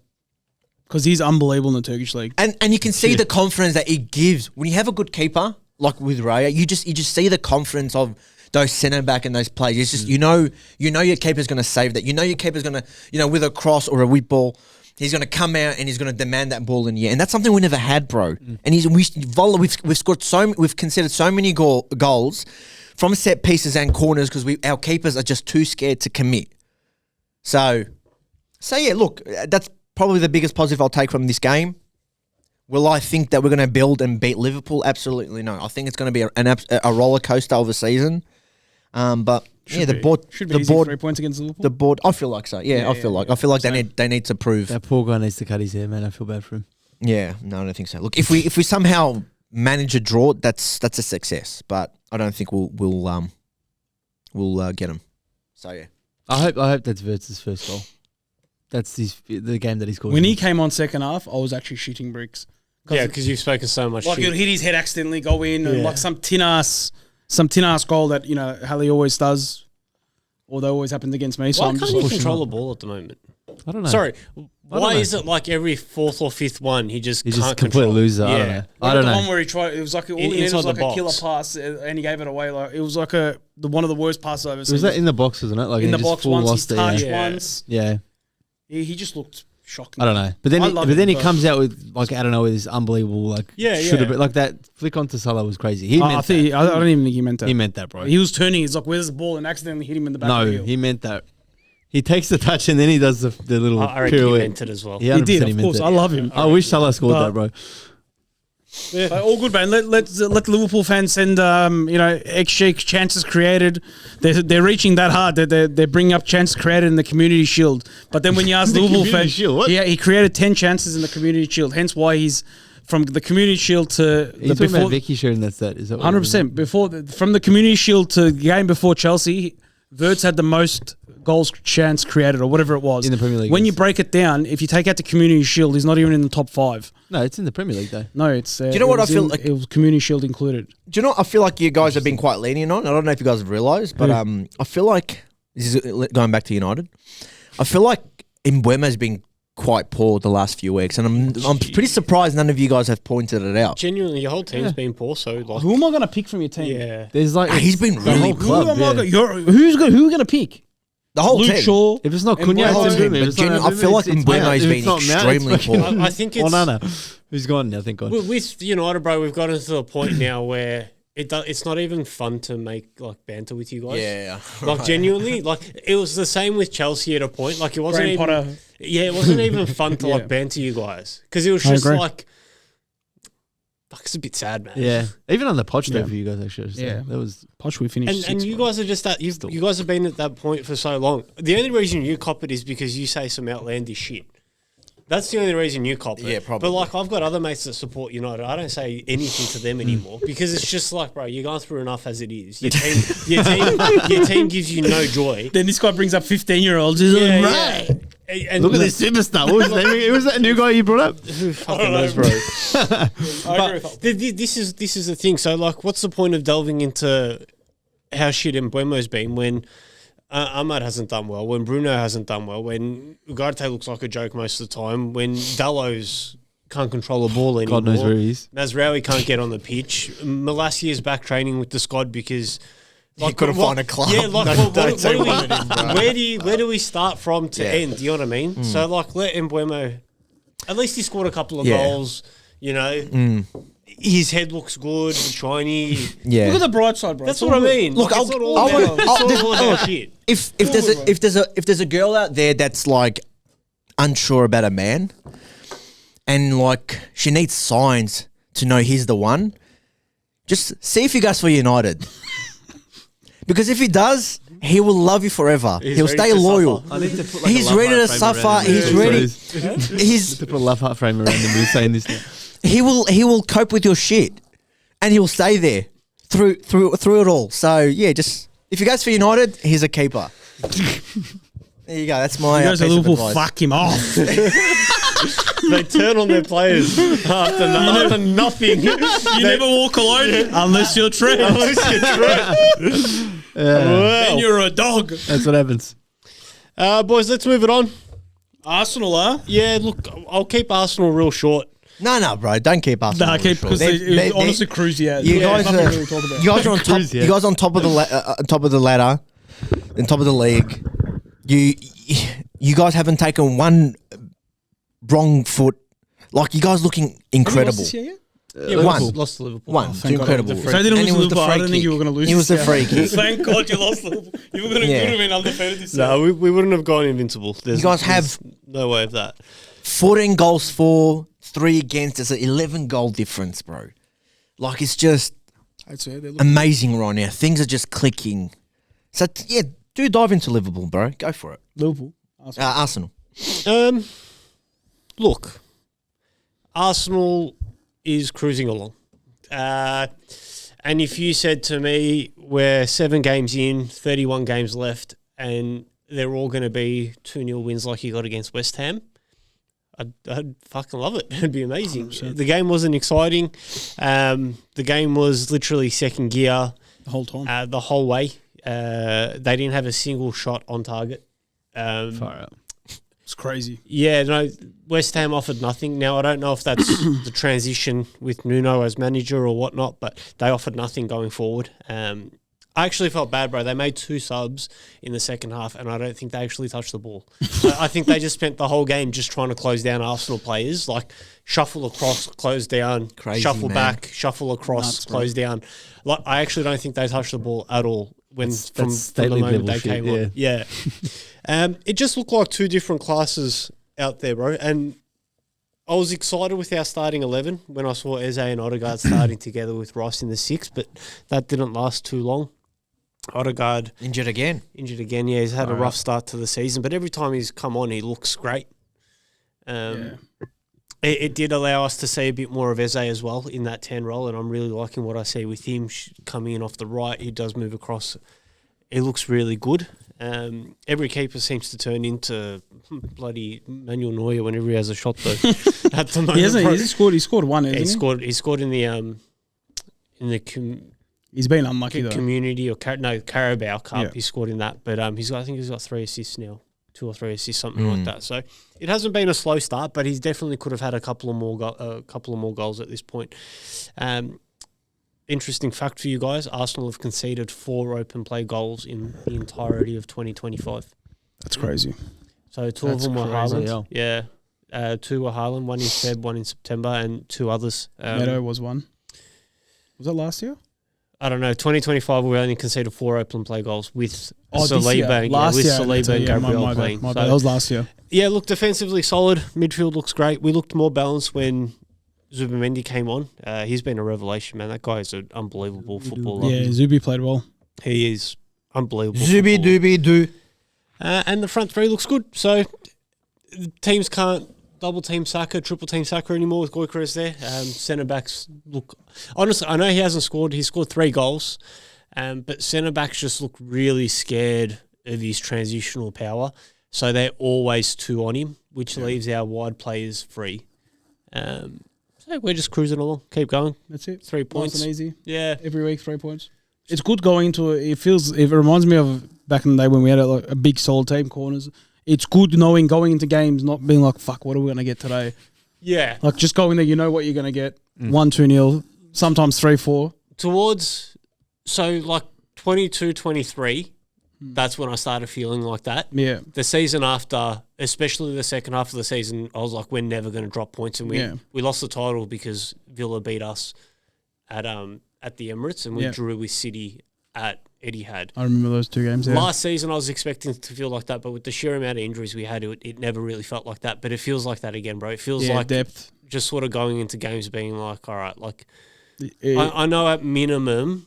because he's unbelievable in the Turkish league. And you can see the confidence that he gives when you have a good keeper like with Raya. You just see the confidence of those centre back and those players. It's just you know your keeper's going to save that. You know your keeper's going to with a cross or a whip ball, he's going to come out and he's going to demand that ball in the air. And that's something we never had, bro. And we've scored we've conceded so many goals from set pieces and corners because our keepers are just too scared to commit. So yeah, look, that's probably the biggest positive I'll take from this game. Will I think that we're going to build and beat Liverpool? Absolutely no. I think it's going to be a roller coaster of a season. But the board should be easy 3 points against Liverpool. the board. I feel like so. Yeah, I feel like they need to prove. that poor guy needs to cut his hair, man. I feel bad for him. Yeah, no, I don't think so. Look, if we somehow manage a draw, that's a success. But I don't think we'll get them. So yeah, I hope that's Vertz's first goal. That's the game that he scored. When he came on second half, I was actually shitting bricks Yeah, because you've spoken so much Like shit. he'll hit his head accidentally, go in, and Yeah. like some tin ass goal that Hallie always does, or they always happened against me. So Why I'm can't just you pushing control on. the ball at the moment? I don't know. Sorry, why know. is it like every fourth or fifth one he just He's can't just a complete control? loser. I don't Yeah. know. What I don't about the know. one where he tried? It was like all he needed inside was like the a killer box. pass, and he gave it away. Like it was like one of the worst passes I've ever seen. Was that in the box, wasn't it? Like in he the just box full once? He lost it, touched yeah. once. Yeah. He just looked shocking. I don't know. But then I love but then him, he comes out with like I don't know with this unbelievable like Yeah, should have yeah. been like that flick onto Salah was crazy. He meant I don't even think he meant that. He meant that, bro. He was turning. He's like, "Where's the ball?" and accidentally hit him in the back. No, of the heel. he meant that. He takes the touch and then he does the little I reckon he pirouette. meant it as well. Yeah, He did, 100% of meant course. it. I love him. I wish Salah scored But- that, bro. But all good, man. Let Liverpool fans send XG chances created. They're reaching that hard. They're bringing up chances created in the Community Shield. But then when you ask The Liverpool Community fans, Shield, what? yeah, he created 10 chances in the Community Shield. Hence why he's from the Community Shield to He's talking about Vicky sharing that stat. Is that what 100% from the Community Shield to the game before Chelsea, Verts had the most goals chance created or whatever it was In the Premier League, When yes. you break it down, if you take out the Community Shield, he's not even in the top 5. No, it's in the Premier League though. No, it's. you know what I feel like- It was Community Shield included. Do you know what I feel like you guys have been quite lenient on? I don't know if you guys have realised, but I feel like this is going back to United. I feel like Mbeumo's been quite poor the last few weeks, and I'm pretty surprised none of you guys have pointed it out. Genuinely, your whole team's been poor. So like, Who am I going to pick from your team? yeah, There's like He's been the really whole club. Who am I yeah. gonna, who are we going to pick? The whole Luke team. Shaw. If it's not And Cunha, Mbeumo- it's But Mbeumo. If it's not I feel like it's Mbeumo's Mount. If been it's not Mount, extremely it's fucking poor. I think it's Onana. Who's gone now? I think gone. with United, bro. We've gotten to the point now where it's not even fun to make like banter with you guys. Yeah. Like genuinely, like it was the same with Chelsea at a point. Like it wasn't Graham even, Potter. yeah, it wasn't even fun to Yeah. like banter you guys because it was I just agree. like, fuck, it's a bit sad, man. Yeah, even on the Poch though Yeah. for you guys actually. So Yeah. that was Posh, we finished And sixth, you bro. guys are just that you guys have been at that point for so long. The only reason you cop it is because you say some outlandish shit. That's the only reason you cop it. Yeah, probably. But like I've got other mates that support United. I don't say anything to them anymore because it's just like, bro, you're going through enough as it is. Your team gives you no joy. Then this guy brings up 15-year-olds. He's Yeah, like, yeah. right. And look at this superstar. What was his name? Who was that new guy you brought up? Who fucking knows, bro? I agree with that. This is the thing. So like, what's the point of delving into how shit Mbeumo's been when Ahmad hasn't done well, when Bruno hasn't done well, when Ugarte looks like a joke most of the time, when Dallo's can't control a ball anymore. God knows where he is. Mazraoui can't get on the pitch. Malassi is back training with the squad because He couldn't find a club. Yeah, like No, don't say what one of them, bro. where do we start from to Yeah. end? Do you know what I mean? So like, let Mbeumo. At least he scored a couple of Yeah. goals. You know, his head looks good, shiny. Yeah. Look at the bright side, bro. That's It's what I all good. mean. Look, Like, I'll- it's not all I'll- about, it's I'll- not this- all about shit. If there's a girl out there that's like unsure about a man, and like she needs signs to know he's the one, just see if he goes for United. Because if he does, he will love you forever. He's He'll ready stay to loyal. suffer. I need to put like He's a love ready heart to frame suffer. around him. He's Yeah, ready. so He's to put a love heart frame around him. We're saying this now. he will cope with your shit, and he'll stay there through it all. So yeah, just if he goes for United, he's a keeper. There you go. That's my You guys at piece of Liverpool, advice. fuck him off. They turn on their players after nothing. You never walk alone unless you're Trent. Then you're a dog. That's what happens. Boys, let's move it on. Arsenal, huh? Yeah, look, I'll keep Arsenal real short. No, bro. Don't keep us. Nah, because it honestly cruisy out. You There's guys nothing are really to talk about. you guys are on top. Cruise, yeah. You guys on top of the top of the ladder, and top of the league. You guys haven't taken one wrong foot. Like you guys looking incredible. This year yet? Yeah, we One. lost to Liverpool. One, thank God. incredible. If I didn't And lose it was to the Liverpool, I free don't think you were kick. going to lose. It was the this free year. kick. Thank God you lost Liverpool. You were going to Yeah. have been undefeated this year. No, we wouldn't have gone invincible. You guys have no way of that. 14 goals for, 3 against. There's an 11 goal difference, bro. Like it's just I'd say they look amazing right now. Things are just clicking. So yeah, do dive into Liverpool, bro. Go for it. Liverpool. Arsenal. Look, Arsenal is cruising along. And if you said to me, we're 7 games in, 31 games left, and they're all going to be 2-0 wins like you got against West Ham, I'd fucking love it. It'd be amazing. 100%. The game wasn't exciting. The game was literally second gear The whole time. the whole way. They didn't have a single shot on target. Far out. It's crazy. Yeah, no, West Ham offered nothing. Now, I don't know if that's the transition with Nuno as manager or whatnot, but they offered nothing going forward. I actually felt bad, bro. They made 2 subs in the second half, and I don't think they actually touched the ball. I think they just spent the whole game just trying to close down Arsenal players, like shuffle across, close down, Crazy, shuffle man. back, shuffle across, Nuts, bro. close down. Like, I actually don't think they touched the ball at all from the state league moment level they shit, came on. Yeah. It just looked like 2 different classes out there, bro. And I was excited with our starting 11 when I saw Eze and Odegaard starting together with Rice in the 6, but that didn't last too long. Odegaard Injured again. injured again. Yeah, he's had a rough start to the season, but every time he's come on, he looks great. It did allow us to see a bit more of Eze as well in that 10 role, and I'm really liking what I see with him coming in off the right. He does move across. It looks really good. Every keeper seems to turn into bloody Manuel Neuer whenever he has a shot, though. At the moment, He hasn't. bro. He scored one. Hasn't he? He scored in the He's been unlucky though. community or Carabao Cup. Yeah. He scored in that, but I think he's got 3 assists now, 2 or 3 assists, something like that. So it hasn't been a slow start, but he definitely could have had a couple of more goals at this point. Interesting fact for you guys: Arsenal have conceded 4 open play goals in the entirety of 2025. That's crazy. So 2 That's of them were crazy, Haaland. Yeah. 2 were Haaland, 1 in Feb, 1 in September, and 2 others. Neto was one. Was that last year? I don't know. 2025, we only conceded 4 open play goals with This Saliba, year. and Last year, Saliba and Gabriel my playing. bad. So, That was last year. yeah, look, defensively solid. Midfield looks great. We looked more balanced when Zubimendi came on. He's been a revelation, man. That guy is an unbelievable footballer. Yeah, Zubi played well. He is unbelievable. Zubi footballer. dooby doo. And the front 3 looks good. So teams can't double team Saka, triple team Saka anymore with Gyökeres there. Centre backs look, honestly, I know he hasn't scored. He scored 3 goals, but centre backs just look really scared of his transitional power. So they're always 2 on him, which leaves our wide players free. So we're just cruising along. Keep going. That's it. 3 Nice points. and easy. Yeah. Every week, 3 points. It's good going into it. It reminds me of back in the day when we had a big solid team corners. It's good knowing going into games, not being like, fuck, what are we going to get today? Yeah. Like just going there, you know what you're going to get. 1-2-0, sometimes 3-4. Towards, so like 22, 23, that's when I started feeling like that. Yeah. The season after, especially the second half of the season, I was like, we're never going to drop points. And we lost the title because Villa beat us at the Emirates, and we drew with City at Etihad. I remember those 2 games. Yeah. Last season, I was expecting it to feel like that, but with the sheer amount of injuries we had, it never really felt like that. But it feels like that again, bro. It feels like depth. just sort of going into games being like, all right, like I know at minimum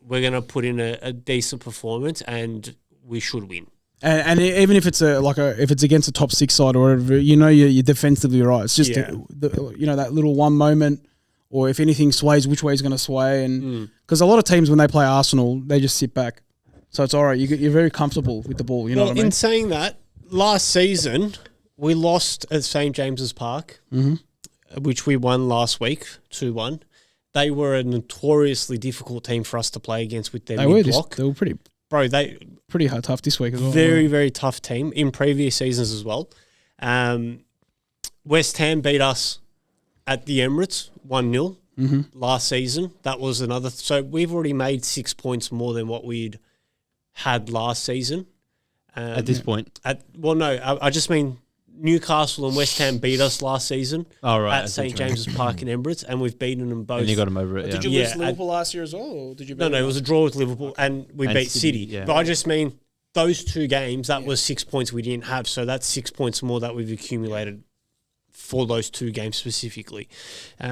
we're going to put in a decent performance and we should win. And even if it's if it's against a top 6 side or whatever, you know you're defensively right. It's just that little one moment, or if anything sways, which way is going to sway, and because a lot of teams when they play Arsenal, they just sit back, so it's all right. You're very comfortable with the ball. You know what I mean? In saying that, last season we lost at St James's Park, which we won last week 2-1. They were a notoriously difficult team for us to play against with their mid-block. They were pretty hard, tough this week as well. Very, very tough team in previous seasons as well. West Ham beat us at the Emirates 1-0 last season. That was another. So we've already made 6 points more than what we'd had last season. At this point? I just mean Newcastle and West Ham beat us last season at St James's Park in Emirates, and we've beaten them both. And you got them over it, Did you lose Liverpool last year as well? Or did you beat No, it was a draw with Liverpool, and we beat City. Yeah. But I just mean those 2 games, that was 6 points we didn't have, so that's 6 points more that we've accumulated for those 2 games specifically.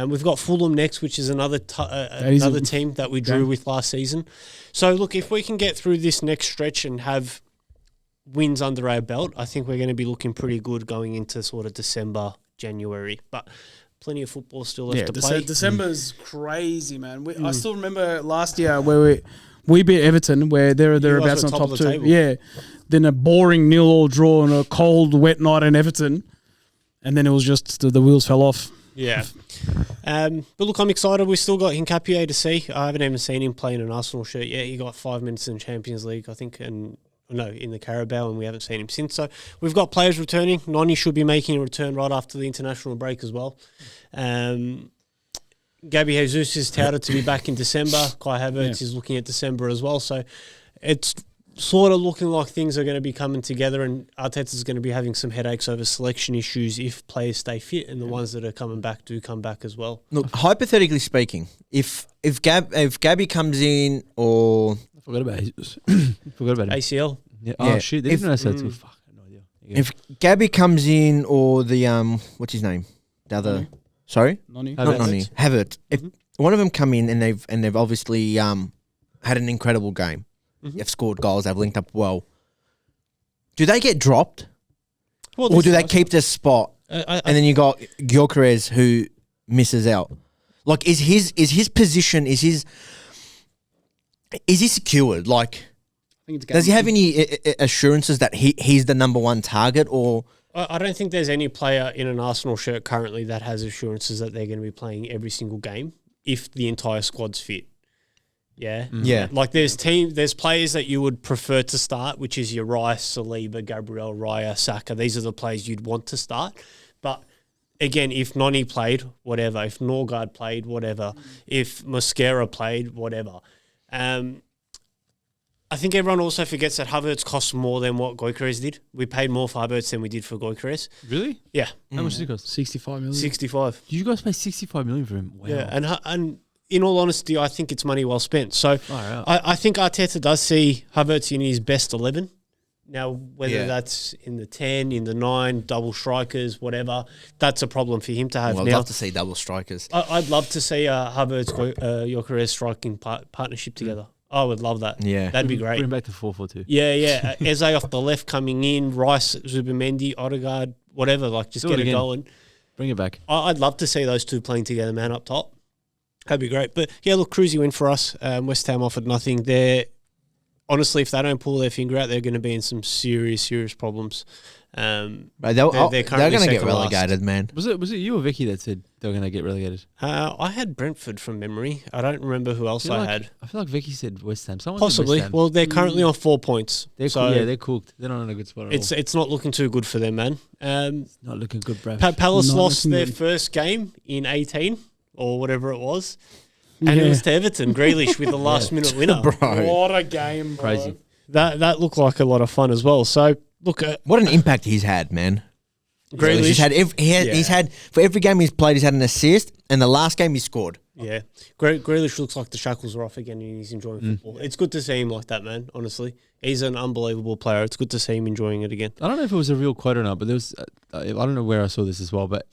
We've got Fulham next, which is another team that we drew with last season. So, look, if we can get through this next stretch and have wins under our belt, I think we're going to be looking pretty good going into sort of December, January. But plenty of football still left to play. December's crazy, man. I still remember last year where we beat Everton, where they're about on top 2. Table. Yeah. Then a boring 0-0 draw on a cold, wet night in Everton. and then it was just the wheels fell off. Yeah. But look, I'm excited. We've still got Hincapié to see. I haven't even seen him play in an Arsenal shirt yet. He got 5 minutes in Champions League, I think, in the Carabao, and we haven't seen him since. So we've got players returning. Noni should be making a return right after the international break as well. Gabby Jesus is touted to be back in December. Kai Havertz is looking at December as well. So it's sort of looking like things are going to be coming together, and Arteta's going to be having some headaches over selection issues if players stay fit, and the ones that are coming back do come back as well. Look, hypothetically speaking, if Gabby comes in, or I forgot about Jesus. Forgot about him. ACL. Yeah. Oh shit! They didn't know that too. Fuck, I had no idea. if Gabby comes in, or the what's his name? The other, sorry, Noni. not Noni, Havertz. If one of them come in and they've obviously had an incredible game. They've scored goals. They've linked up well. Do they get dropped, or do they keep their spot? And then you got Gyökeres who misses out. Like, is his position? Is he secured? Like, does he have any assurances that he's the number one target? Or I don't think there's any player in an Arsenal shirt currently that has assurances that they're going to be playing every single game if the entire squad's fit. Yeah. Yeah. Like there's players that you would prefer to start, which is your Rice, Saliba, Gabriel, Raya, Saka. These are the players you'd want to start. But again, if Noni played, whatever. If Norgard played, whatever. If Mosquera played, whatever. I think everyone also forgets that Havertz costs more than what Gyökeres did. We paid more for Havertz than we did for Gyökeres. Really? Yeah. How much did it cost? 65 million. 65. You guys pay 65 million for him? Wow. Yeah, and in all honesty, I think it's money well spent. So I think Arteta does see Havertz in his best 11. Now, whether that's in the 10, in the 9, double strikers, whatever, that's a problem for him to have. I'd love to see double strikers. I'd love to see Havertz, Gyökeres striking partnership together. I would love that. Yeah. That'd be great. Bring back to 4-4-2. Yeah. Eze off the left coming in, Rice, Zubimendi, Odegaard, whatever, like just get it going. Bring it back. I'd love to see those two playing together, man, up top. That'd be great. But yeah, look, cruisy win for us. West Ham offered nothing. Honestly, if they don't pull their finger out, they're going to be in some serious problems. They're going to get relegated, man. Was it you or Vicky that said they were going to get relegated? I had Brentford from memory. I don't remember who else I had. I feel like Vicky said West Ham. Someone Possibly. said West Ham. Well, they're currently on 4 points. They're cooked. They're not in a good spot at all. It's not looking too good for them, man. Not looking good, bruv. Palace lost their first game in 18 or whatever it was. And it was to Everton, Grealish with the last-minute winner. Bro. What a game, bro. Crazy. That looked like a lot of fun as well. So, look. What an impact he's had, man. Grealish. He's had, for every game he's played, he's had an assist, and the last game he scored. Yeah. Grealish looks like the shackles are off again and he's enjoying football. It's good to see him like that, man, honestly. He's an unbelievable player. It's good to see him enjoying it again. I don't know if it was a real quote or not, but there was, I don't know where I saw this as well, but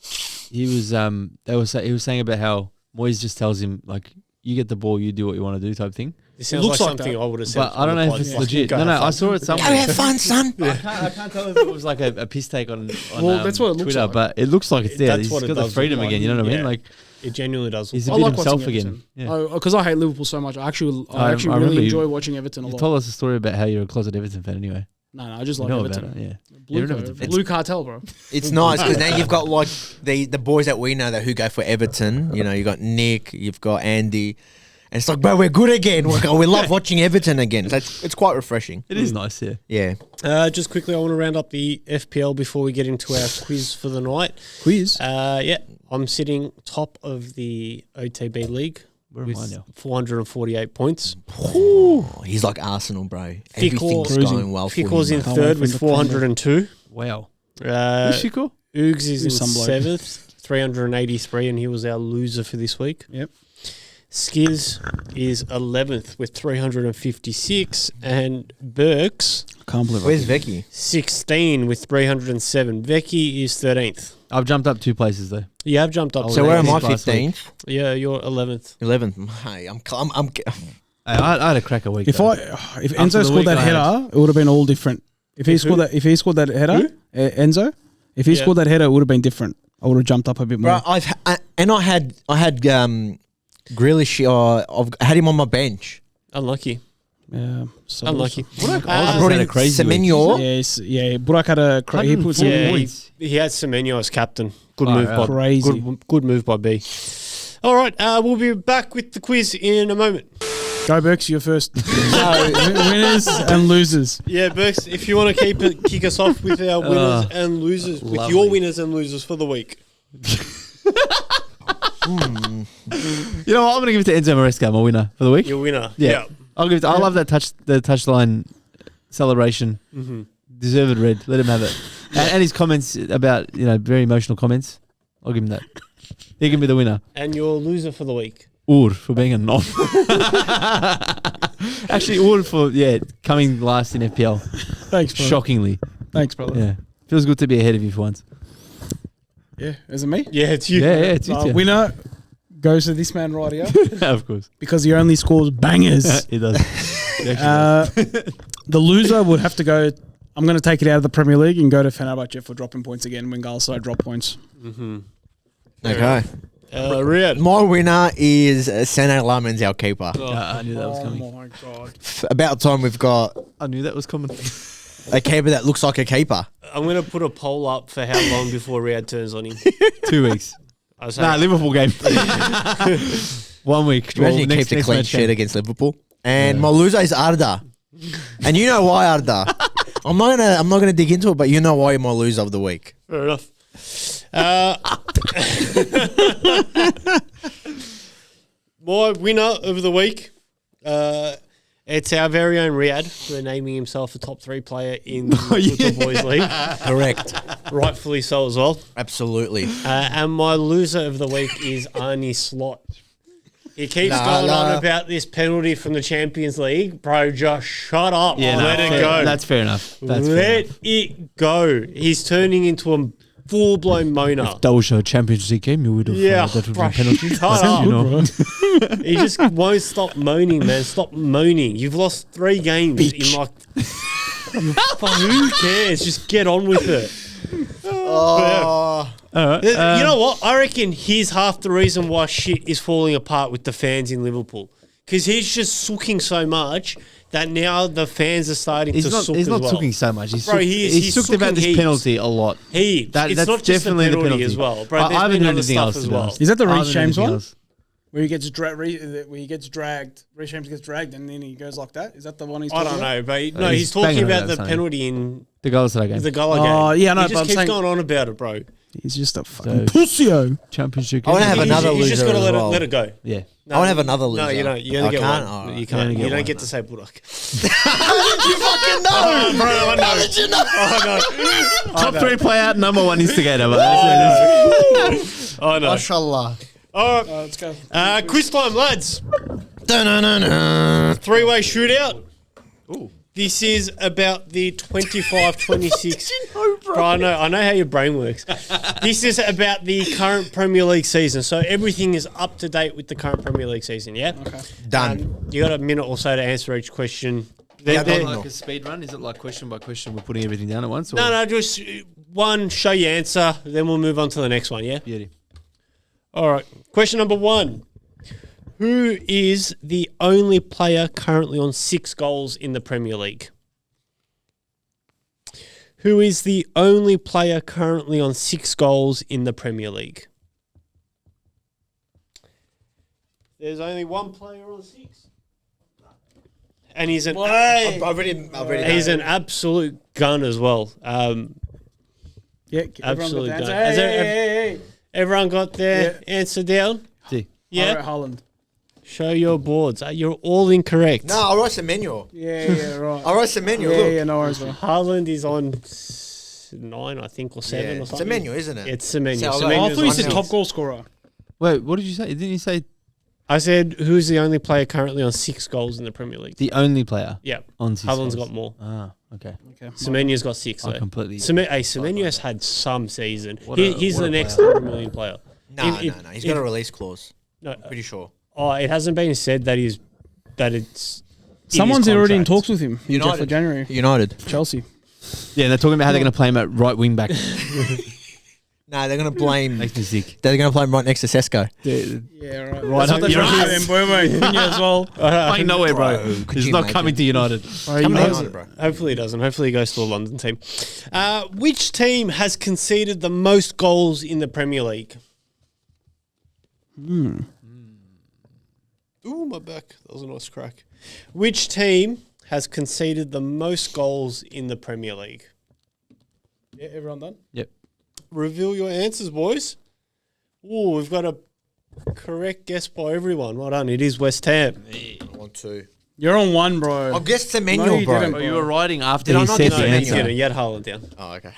he was saying about how Moyes just tells him, like, you get the ball, you do what you want to do type thing. It sounds like something I would have said. But I don't know if it's legit. No, I saw it somewhere. Go have fun, son. I can't tell if it was like a piss take on that's what it looks Twitter, like. but it looks like it's there. That's He's what it got the does freedom look like. again, you know what I mean? Yeah. Like, it genuinely does. he's a I bit like himself watching again. Everton. Yeah. Because I hate Liverpool so much. I actually I really remember enjoy watching Everton a You lot. told us a story about how you're a closet Everton fan anyway. No, I just like You know Everton. about it, yeah. Blue, You're an Everton fan. Blue cartel, bro. It's nice because now you've got like the boys that we know that who go for Everton. You know, you got Nick, you've got Andy, and it's like, bro, we're good again. We love watching Everton again. So it's quite refreshing. It is nice, yeah. Yeah. Just quickly, I want to round up the FPL before we get into our quiz for the night. Quiz? I'm sitting top of the OTB league Where am I with now? 448 points. Ooh, he's like Arsenal, bro. Everything's going well for him. Fickle's in mate. third with 402. Wow. Who's Fickle? Oogs is in some bloke. seventh, 383, and he was our loser for this week. Yep. Skiz is 11th with 356, and BERKZ Can't believe Where's Vicky? 16 with 307. Becky is 13th. I've jumped up 2 places though. You have jumped up. So where am I? last week. 15th, Yeah, you're 11th. 11th. Hey, I'm. I had a cracker week. If though. if After Enzo the scored week that I had- header, it would have been all different. If he scored that header, Enzo, if he Yeah. scored that header, it would have been different. I would have jumped up a bit more. Bro, I had Grealish. I had him on my bench. Unlucky. Yeah, so Unlucky. I Uh, brought had a in crazy week. Semenyo. Yeah, Burak had a he put some Yeah, points. he had Semenyo as captain. Good Oh, move yeah. by Crazy. Good move by B. All right, we'll be back with the quiz in a moment. Go BERKZ, you're first. Winners and losers. Yeah, Berks, if you want to kick us off with our winners and losers, with lovely. your winners and losers for the week. You know what? I'm going to give it to Enzo Maresca, my winner for the week. Your winner. Yeah. I'll give it. I love that the touchline celebration. Mm-hmm. Deserved red. Let him have it. And his comments about very emotional comments. I'll give him that. He can be the winner. And your loser for the week. Ur for being a knob. Actually, Ur for coming last in FPL. Thanks, brother. Shockingly, Thanks, brother. yeah. Feels good to be ahead of you for once. Yeah, is it me? Yeah, it's you. Yeah, it's you. Winner goes to this man right here Of course, because he only scores bangers. it does. It actually does. The loser would have to go. I'm going to take it out of the Premier League and go to Fenerbahce for dropping points again when Galatasaray drop points. Mm-hmm. Okay. Riyad. My winner is SANNE Lemmans, our keeper. I knew that was coming. Oh my god! About time we've got I knew that was coming. a keeper that looks like a keeper. I'm going to put a poll up for how long before Riyad turns on him. 2 weeks. I was Nah, saying, Liverpool game. 1 week. Imagine you Well, keep the next clean match sheet game. against Liverpool. And my loser is Arda. And you know why Arda. I'm not gonna dig into it, but you know why you're my loser of the week. fair enough. My winner of the week, it's our very own Riyad for naming himself a top 3 player in the Football Boys League. Correct. Rightfully so as well. Absolutely. And my loser of the week is ARNE Slot. He keeps Nah, going nah. on about this penalty from the Champions League. Bro, just shut up. Let it fair- go. That's fair enough. That's fair Let enough. it go. He's turning into a full-blown moaner. That was a Champions League game. You would have Yeah, that would bro, be penalty. shut But, up. you know. He just won't stop moaning, man. Stop moaning. You've lost 3 games in like... Who cares? Just get on with it. Oh. All right. You know what? I reckon he's half the reason why shit is falling apart with the fans in Liverpool. Because he's just sooking so much that now the fans are starting to sook He's as not well. sooking so much. He's Bro, sooked, he is. he's He's sooked about sooking this heaps. penalty a lot. It's That's not just the definitely the penalty, penalty as well. Bro, I there's haven't been heard other anything stuff else, as to be well. honest. Is that the I Reece haven't heard James anything one? else. Where he gets where he gets dragged. Reece James gets dragged and then he goes like that. Is that the one he's I talking don't about? know, but no, he's he's talking banging about on the about penalty in The Galatasaray game. the Gala game. Oh, yeah, no, he but just I'm keeps saying- going on about it, bro. He's just a fucking So- pussy-o. Championship I wanna game. have another You just loser got to as well. let it go. Yeah. No, I wanna have another No, loser. you don't. You only I get can't? one. Alright. You You can't. only You get don't one. get to say Burak. How did you fucking know? Bro, I know. How did you know? I know. Top 3 player, number 1 instigator. But I know. Mashallah. All right. Let's go. Quiz time, lads. Da-na-na-na. 3-way shootout. This is about the 25-26. Bro, I know how your brain works. This is about the current Premier League season. So everything is up to date with the current Premier League season, yeah? Okay. Done. You got a minute or so to answer each question. Yeah, They're- no. like a speed run? Is it like question by question? We're putting everything down at once? Or? no, just one, show your answer, then we'll move on to the next one, yeah? Beauty. All right. Question number 1. Who is the only player currently on 6 goals in the Premier League? Who is the only player currently on 6 goals in the Premier League? There's only one player on 6. And he's an he's an absolute gun as well. Yeah, Absolute everyone got gun. the Has answer. Hey. Everyone got their answer down? See. Yeah. All right, Holland. Show your boards. You're all incorrect. No, I wrote Semenyo. Yeah, right. I wrote Semenyo. Yeah, Look. yeah, no worries, bro. Haaland is on 9, I think, or 7 Yeah, or something. Semenyo, isn't it? It's Semenyo. So, Oh, I Semenyo's thought you on said 6. top goal scorer. Wait, what did you say? Didn't you say I said, who's the only player currently on 6 goals in the Premier League? the only player Yeah. on 6 Haaland's goals? got more. Ah, okay. Okay. Semenyo's got 6, I though. completely... Semenyo's had some season. What He's a the next player. 100 million player. No, If- no. He's got a release clause. No, Pretty sure. it hasn't been said that it's in his Someone's already in contract. talks with him. United. Jeff for January. United. Chelsea. Yeah, they're talking about how they're going to play him at right wing back. No, they're going to blame. Makes me sick. They're going to blame right next to Sesko. Yeah, right. Right up That's your right. ass. Cunha as well. Ain't nowhere, bro. could He's you not imagine? coming to United. Come on, bro. Hopefully he doesn't. Hopefully he goes to a London team. Which team has conceded the most goals in the Premier League? Ooh, my back. That was a nice crack. Which team has conceded the most goals in the Premier League? Yeah, everyone done? Yep. Reveal your answers, boys. Ooh, we've got a correct guess by everyone. Well done. It is West Ham. I want to. You're on one, bro. I guessed No, Semenyo, you bro. didn't, Oh, you were writing after Did I he not said just the say You answer. get it. You had Haaland down. Oh, okay.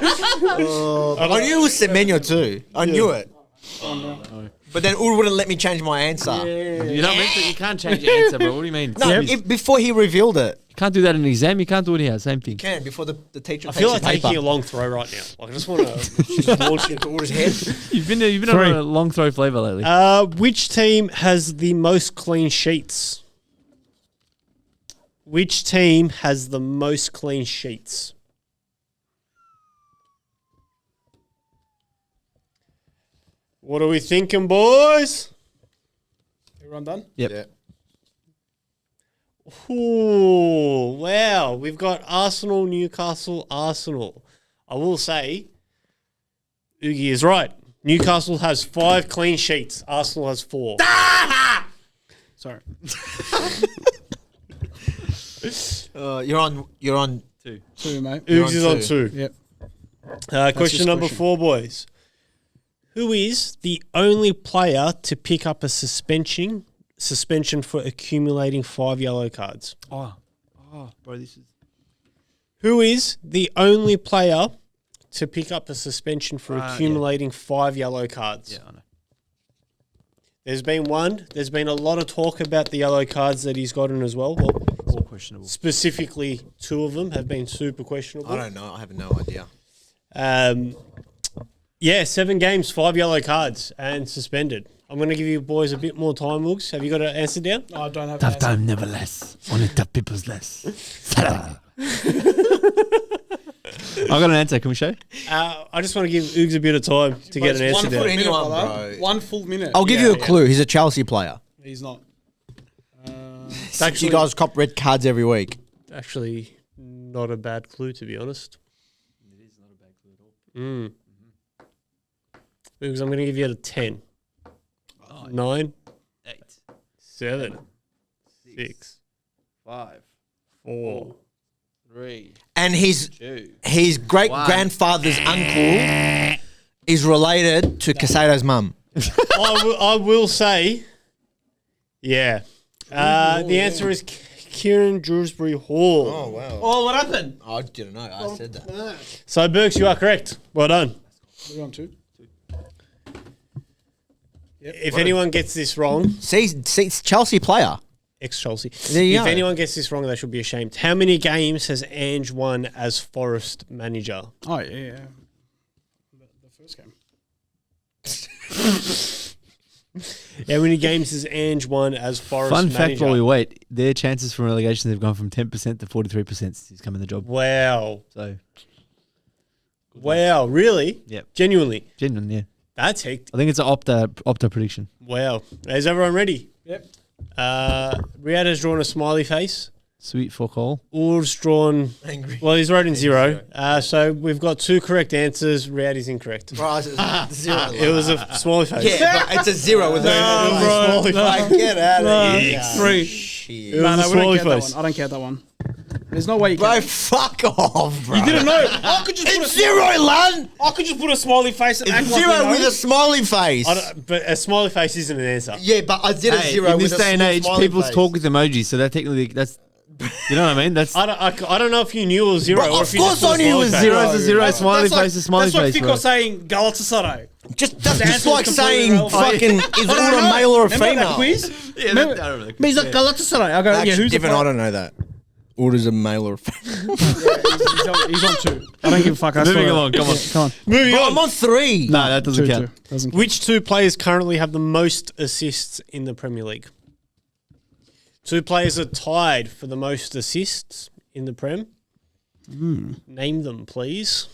I knew it was Semenyo too. I knew it. But then Ur wouldn't let me change my answer. You're not meant to. You can't change your answer, bro. What do you mean? No, You before he revealed it. can't do that in an exam. You can't do it here. Same thing. Can before the teacher. I feel like takes the taking a paper. long throw right now. Like, I just want to just launch it. Ur's head. You've been Three. on a long throw flavour lately. Which team has the most clean sheets? Which team has the most clean sheets? What are we thinking, boys? Everyone done? Yep. Yeah. Ooh, wow. We've got Arsenal, Newcastle, Arsenal. I will say, Oogie is right. Newcastle has 5 clean sheets. Arsenal has 4. Sorry. You're on. Two, mate. Oogs is on on 2. Yep. Question his number question. 4, boys. Who is the only player to pick up a suspension for accumulating 5 yellow cards? Oh, bro, this is. Who is the only player to pick up a suspension for accumulating 5 yellow cards? Yeah, I know. There's been one. There's been a lot of talk about the yellow cards that he's gotten as well. All questionable. Specifically, 2 of them have been super questionable. I don't know. I have no idea. 7 games, 5 yellow cards, and suspended. I'm going to give you boys a bit more time, Woogs. Have you got an answer down? I don't have Tough an time, never less. Only tough people's less. I got an answer. Can we show? I just want to give Oogs a bit of time to get an answer one down. foot in. Anyone, brother. bro. 1 full minute. I'll give Yeah, you a yeah. clue. He's a Chelsea player. He's not. You guys cop red cards every week. Actually, not a bad clue, to be honest. It is not a bad clue at all. Oogs, I'm going to give you a 10. 9, 8, 7, 6, 5, 4. 3, And his 2. great grandfather's uncle is related to Casado's mum. I will say, yeah. The answer is Kieran Dewsbury Hall. Oh wow! Oh, what happened? I didn't know. I said that. So, BERKZ, you are correct. Well done. We're on 2. If anyone gets this wrong, See, it's Chelsea player. ex-Chelsea. There you If go. anyone gets this wrong, they should be ashamed. How many games has Ange won as Forest manager? Oh, yeah. The first game. How many games has Ange won as Forest Fun manager? fact while we wait, their chances for relegation have gone from 10% to 43% since he's come in the job. Wow. So, Wow, really? Yep. Genuinely. genuine, yeah. That's hectic. I think it's an Opta prediction. Wow. Is everyone ready? Yep. Riyad has drawn a smiley face. Sweet fuck all. Ur's drawn... Angry. Well, he's wrote in 0. So we've got 2 correct answers. Riyad is incorrect. Bro, it's a zero. It was a smiley face. Yeah, but it's a 0 with No, a bro, no. Like, get out of here. 3. Shit. It was No, a we don't smiley count that face. one. I don't count that one. There's no way you Bro, can. fuck off, bro. You didn't know. I could just put a It's 0, lad. I could just put a smiley face and act It's like 0 we know. with a smiley face. But a smiley face isn't an answer. Yeah, but I did a 0 in with this a day and small age, smiley people face. talk with emojis, so that technically, that's, you know what I mean? That's I don't know if you knew it was 0 Bro, or of if you just course put a I knew it smiley was face. 0 is a 0, That's- smiley that's like- face is smiley That's face, like bro. Fico saying Galatasaray. That's The just answer's like completely saying irrelevant. fucking is I don't all a know. male or a Remember female. that quiz? Yeah, Remember- I remember. But he's like Galatasaray. I go, yeah, who's the Even player? I don't know that. Order's a male or a female. He's on 2. I don't give a fuck. I Moving swear. along, come on. Yeah, come on. Moving Bro, on. I'm on 3. No, that doesn't 2, count. 2. Doesn't count. Which 2 players currently have the most assists in the Premier League? 2 players are tied for the most assists in the Prem. Name them, please.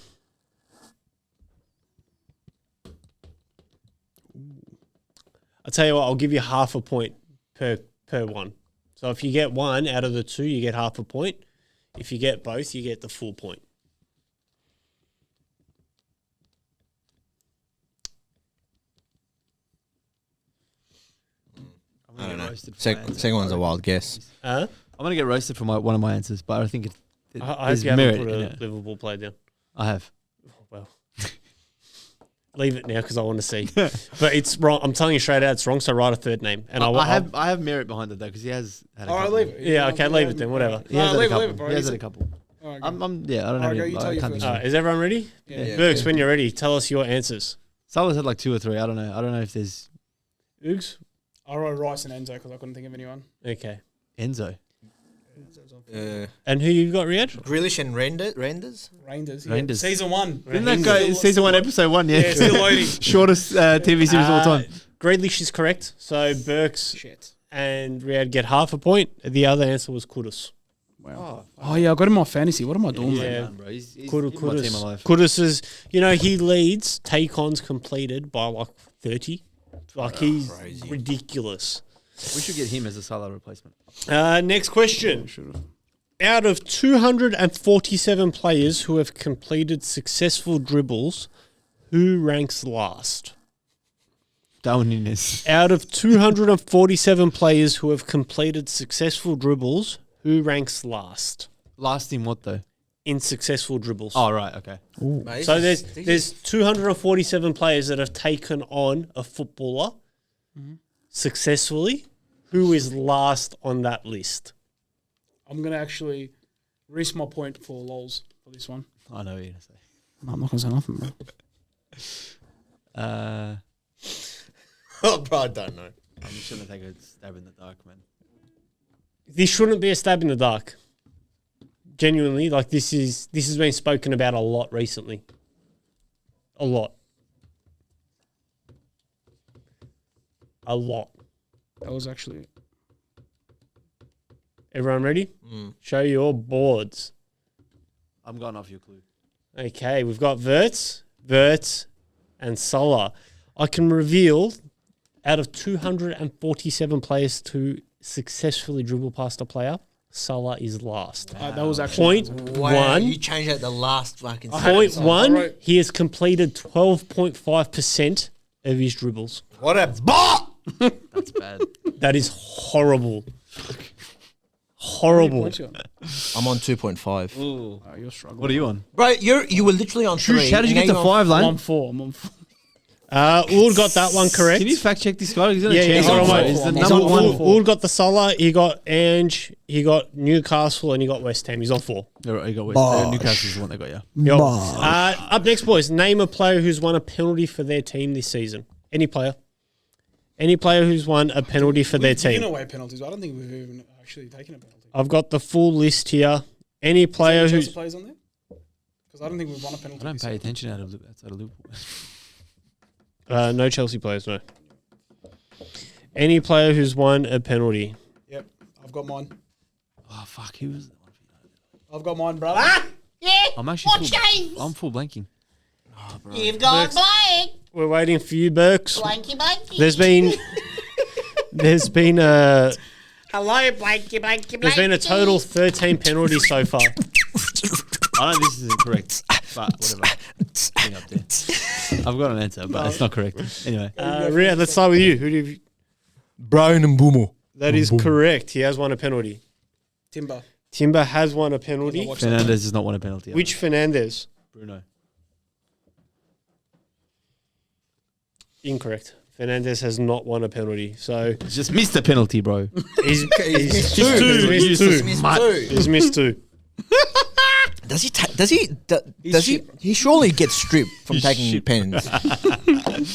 I'll tell you what, I'll give you half a point per one. So if you get one out of the two, you get half a point. If you get both, you get the full point. I don't know. Second one's a wild guess. Huh? I'm going to get roasted for one of my answers, but I think it I there's hope you haven't merit put in a it. Liverpool player down. I have. Well, leave it now because I want to see. But it's wrong. I'm telling you straight out, it's wrong. So write a third name, and I have merit behind it though because he has had a All right, couple. leave it. Yeah, okay, leave it then. Whatever. He has had a leave couple. it, bro. He has He's had a- a couple. All right, I don't know. Alright, go, you I tell your can't first. think of it. Is everyone ready? Yeah. Berks, when you're ready, tell us your answers. Salah's had like 2 or 3. I don't know if there's Oogs? I wrote Rice and Enzo because I couldn't think of anyone. Okay. Enzo. And who you got, Riyadh? Grealish and Renders? Rangers. Rangers. Season 1. Didn't that go season 1, episode 1? Yeah, Yeah, still loading. shortest TV series of all time. Grealish is correct. So Berks Shit. and Riyadh get half a point. The other answer was Kudus. Wow. Oh, yeah, I got him on fantasy. What am I doing, Yeah. man? Man, bro. He's Kudus. my team alive. Kudus is, he leads take-ons completed by like 30. Like he's crazy. ridiculous. We should get him as a Salah replacement. Next question. Out of 247 players who have completed successful dribbles, who ranks last? Darwin Nunes. Out of 247 players who have completed successful dribbles, who ranks last Last in what though? in successful dribbles? Oh right, okay. Mate, So this there's 247 players that have taken on a footballer successfully. Who is last on that list? I'm going to actually risk my point for lols for this one. I know what you're gonna say. No, I'm not going to say nothing, bro. Oh, bro, I don't know. I'm just gonna take a stab in the dark, man. This shouldn't be a stab in the dark. Genuinely, like this has been spoken about a lot recently. A lot. That was actually... Everyone ready? Show your boards. I'm going off your clue. Okay, we've got Verts, and Salah. I can reveal out of 247 players to successfully dribble past a player, Salah is last. that was actually... Point Wow, one. you changed out the last fucking... Point I one, wrote- he has completed 12.5% of his dribbles. What a bot! That's bad. That is horrible. Horrible. I'm on 2.5. Ooh. Oh, you're struggling. What are you on? Bro, you were literally on 3. How did you get to 5, I'm Lane? on 4. I'm on 4. Wool got that one correct. Can you fact check this guy? He's on Yeah, a yeah, chance. he's on He's one. the He's number on one. one. Wool got the Salah, he got Ange, he got Newcastle, and he got West Ham. He's on 4. All right, you got West. Newcastle's the one that got you. Yep. Up next, boys. Name a player who's won a penalty for their team this season. Any player. Any player who's won a penalty for their We've given team. away penalties. I don't think we've even actually taken a penalty. I've got the full list here. Any player Is there any who's... Chelsea players on there? Because I don't think we've won a penalty. I don't this pay year. attention outside of Liverpool. no Chelsea players, no. Any player who's won a penalty. Yep, I've got mine. Oh fuck, who was that one? I've got mine, brother. I'm actually I'm full blanking. You've got blank, We're waiting for you, Berks. blanky, blanky. There's been a Hello, blanky, blanky, there's been a total 13 penalties so far. I know this isn't correct, but whatever. Getting up there. I've got an answer, but it's not correct. Anyway, Riyadh, let's start with you. Who do you... Brian and Boomo. That is correct. He has won a penalty. Timber. Timber has won a penalty. Watch Fernandez has not won a penalty. Which Fernandez? Bruno? Incorrect. Fernandez has not won a penalty. So He's just missed a penalty, bro. he's missed two. two. He's missed two. Missed 2. He's missed 2. Does he surely gets stripped from taking shit. pens.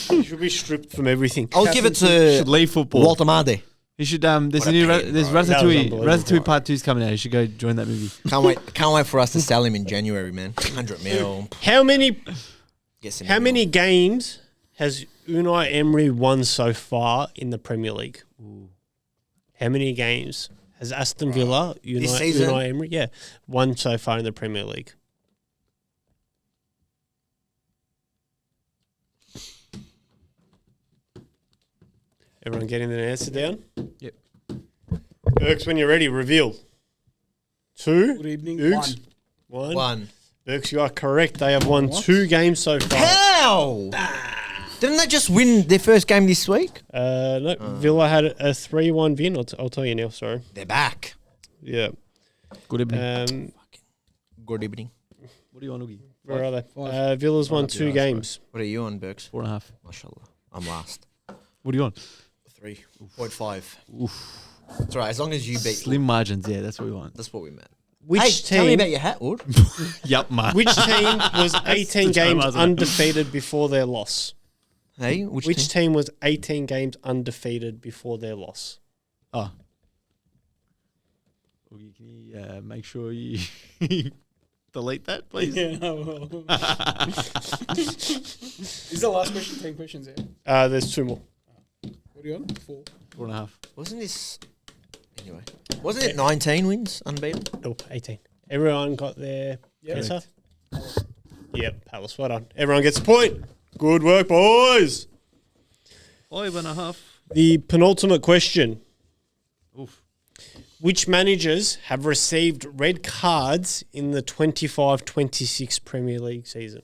He should be stripped from everything. I'll give it Should to leave football. Walter Made. He should. There's a new. There's That was Ratatouille. unbelievable. Ratatouille Part 2's coming out. You should go join that movie. Can't wait for us to sell him in January, man. 100 mil. How many Get some how mil. many games has Unai Emery won so far in the Premier League? How many games has Aston Villa, This season? Unai Emery, won so far in the Premier League? Everyone getting their answer down? Yep. Berks, when you're ready, reveal. 2. Good evening. Oogs? 1. One. Berks, you are correct. They have won 2 games so far. How? Didn't they just win their first game this week? No, Villa had a 3-1 win. I'll tell you now, sorry. They're back. Yeah. Good evening. Good evening. What do you want, Oogie? Where are they? Villa's won 2 games. What are you on, Berks? 4.5. Mashallah. I'm last. What do you want? 3.5. That's right. As long as you beat Slim margins, yeah, that's what we want. That's what we meant. Which Hey, team? tell me about your hat, Wood. Yup, man. Which team was 18 the time, games wasn't it? undefeated before their loss? Hey, which Which team? team was 18 games undefeated before their loss? Oh. Oogie, can you make sure you delete that, please? Yeah, no, well. Is the last question 10 questions, yeah? There's 2 more. What are you on? 4. 4.5. Wasn't this... Anyway. Wasn't it 19 wins unbeaten? Nope, 18. Everyone got their Yeah. answer? Yep, Palace. Well done. Everyone gets a point. Good work, boys. 5.5. The penultimate question. Oof. Which managers have received red cards in the 25-26 Premier League season?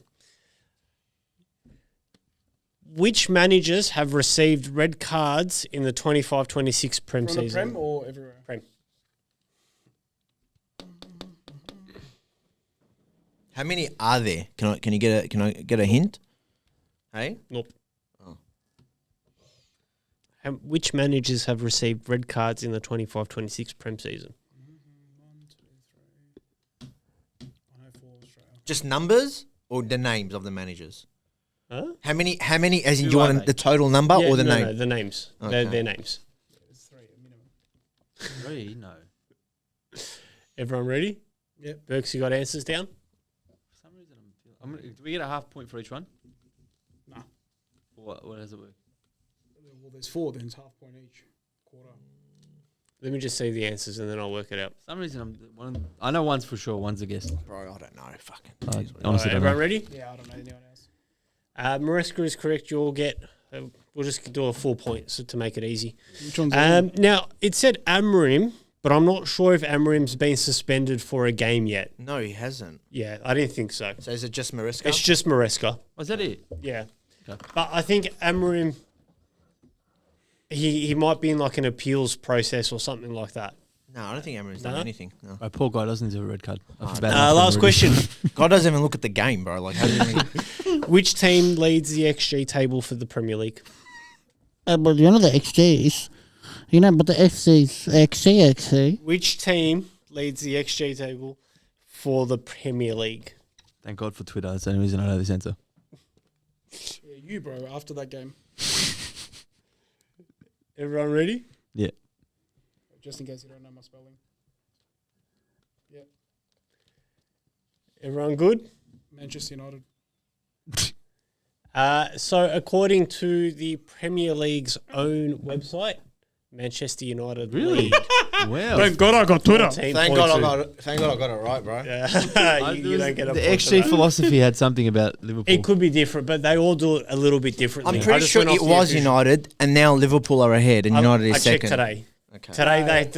Which managers have received red cards in the 25-26 Prem From the season? Prem or everywhere? Prem. How many are there? Can I get a hint? Hey? Nope. Oh. Which managers have received red cards in the 25-26 Prem season? 1, 2, 3. 104 Australia. Just numbers or the names of the managers? Huh? How many as in Who do you are want they? the total number or the no, name? No, the names. Okay. Their names. It's 3 at minimum. 3? No. Everyone ready? Yep. Berks, you got answers down? For some reason, do we get a half point for each one? No. What does it work? Well, there's 4, then it's half point each. Quarter. Let me just see the answers and then I'll work it out. For some reason, I know one's for sure, one's a guess. Bro, I don't know. Fucking. Honestly, Alright, don't everyone know. ready? Yeah, I don't know anyone else. Maresca is correct. You'll get. We'll just do a 4 points to make it easy. Which one's Now it said Amorim, but I'm not sure if Amorim's been suspended for a game yet. No, he hasn't. Yeah, I didn't think so. So is it just Mariska? It's just Maresca. Was that it? Yeah, Okay. but I think Amorim. He might be in like an appeals process or something like that. No, I don't think Emery's done No? anything. No. Right, poor guy doesn't deserve a red card. I feel bad enough for him Last already. question. God doesn't even look at the game, bro. Like, how does he? Which team leads the XG table for the Premier League? But you know the XGs. You know, but the XGs, XG. Which team leads the XG table for the Premier League? Thank God for Twitter. That's the only reason I know this answer. Yeah, you, bro, after that game. Everyone ready? Yeah. Just in case you don't know my spelling. Yeah. Everyone good? Manchester United. So according to the Premier League's own website, Manchester United Really? lead. Wow. Thank God I got Twitter. 14.2. Thank God I got it. Thank God I got it right, bro. Yeah. you don't get a the point for XG that. philosophy had something about Liverpool. It could be different, but they all do it a little bit differently. I'm I pretty just sure went off it the was official- United, and now Liverpool are ahead, and United is I checked second. today. Okay.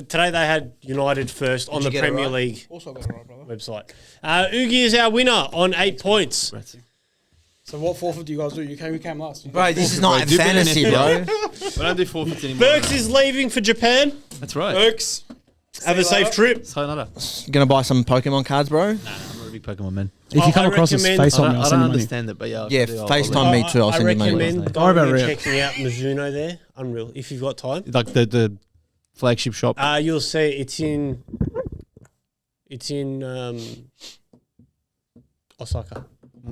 Today they had United first on Did you the get it Premier right? League Also got it right, brother. website. Oogie is our winner on 8 points. Rats. So what forfeit do you guys do? We came last. You Bro, this is not Bro, do fantasy, better bro. We don't do forfeits anymore. Berks is leaving for Japan. That's right. Berks, have a safe trip. Sayonara. Gonna buy some Pokemon cards, bro? I'm not a big Pokemon man. If you come I across us, recommend- face I on don't, me. I'll I send don't you money. understand it, but yeah. Yeah, FaceTime me too. I'll send you money. recommend Don't worry about going and Rip. checking out Mizuno there. Unreal. If you've got time. Like the flagship shop. You'll see it's in Osaka.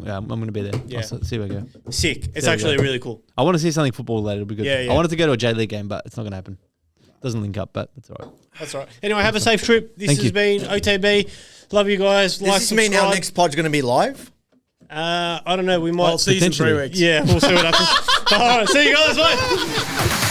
Yeah, I'm going to be there. Yeah. I'll see where I go. Sick. It's There we actually go. really cool. I want to see something football related. It'll be good. Yeah, yeah. I wanted to go to a J League game, but it's not going to happen. Doesn't link up, but that's all right. That's all right. Anyway, have a safe trip. This Thank has you. been OTB. Love you guys. Does this mean our subscribe. next pod's gonna be live? I don't know. We might I'll see you in 3 Potentially. weeks. Yeah, we'll see what happens. All right. See you guys. Bye.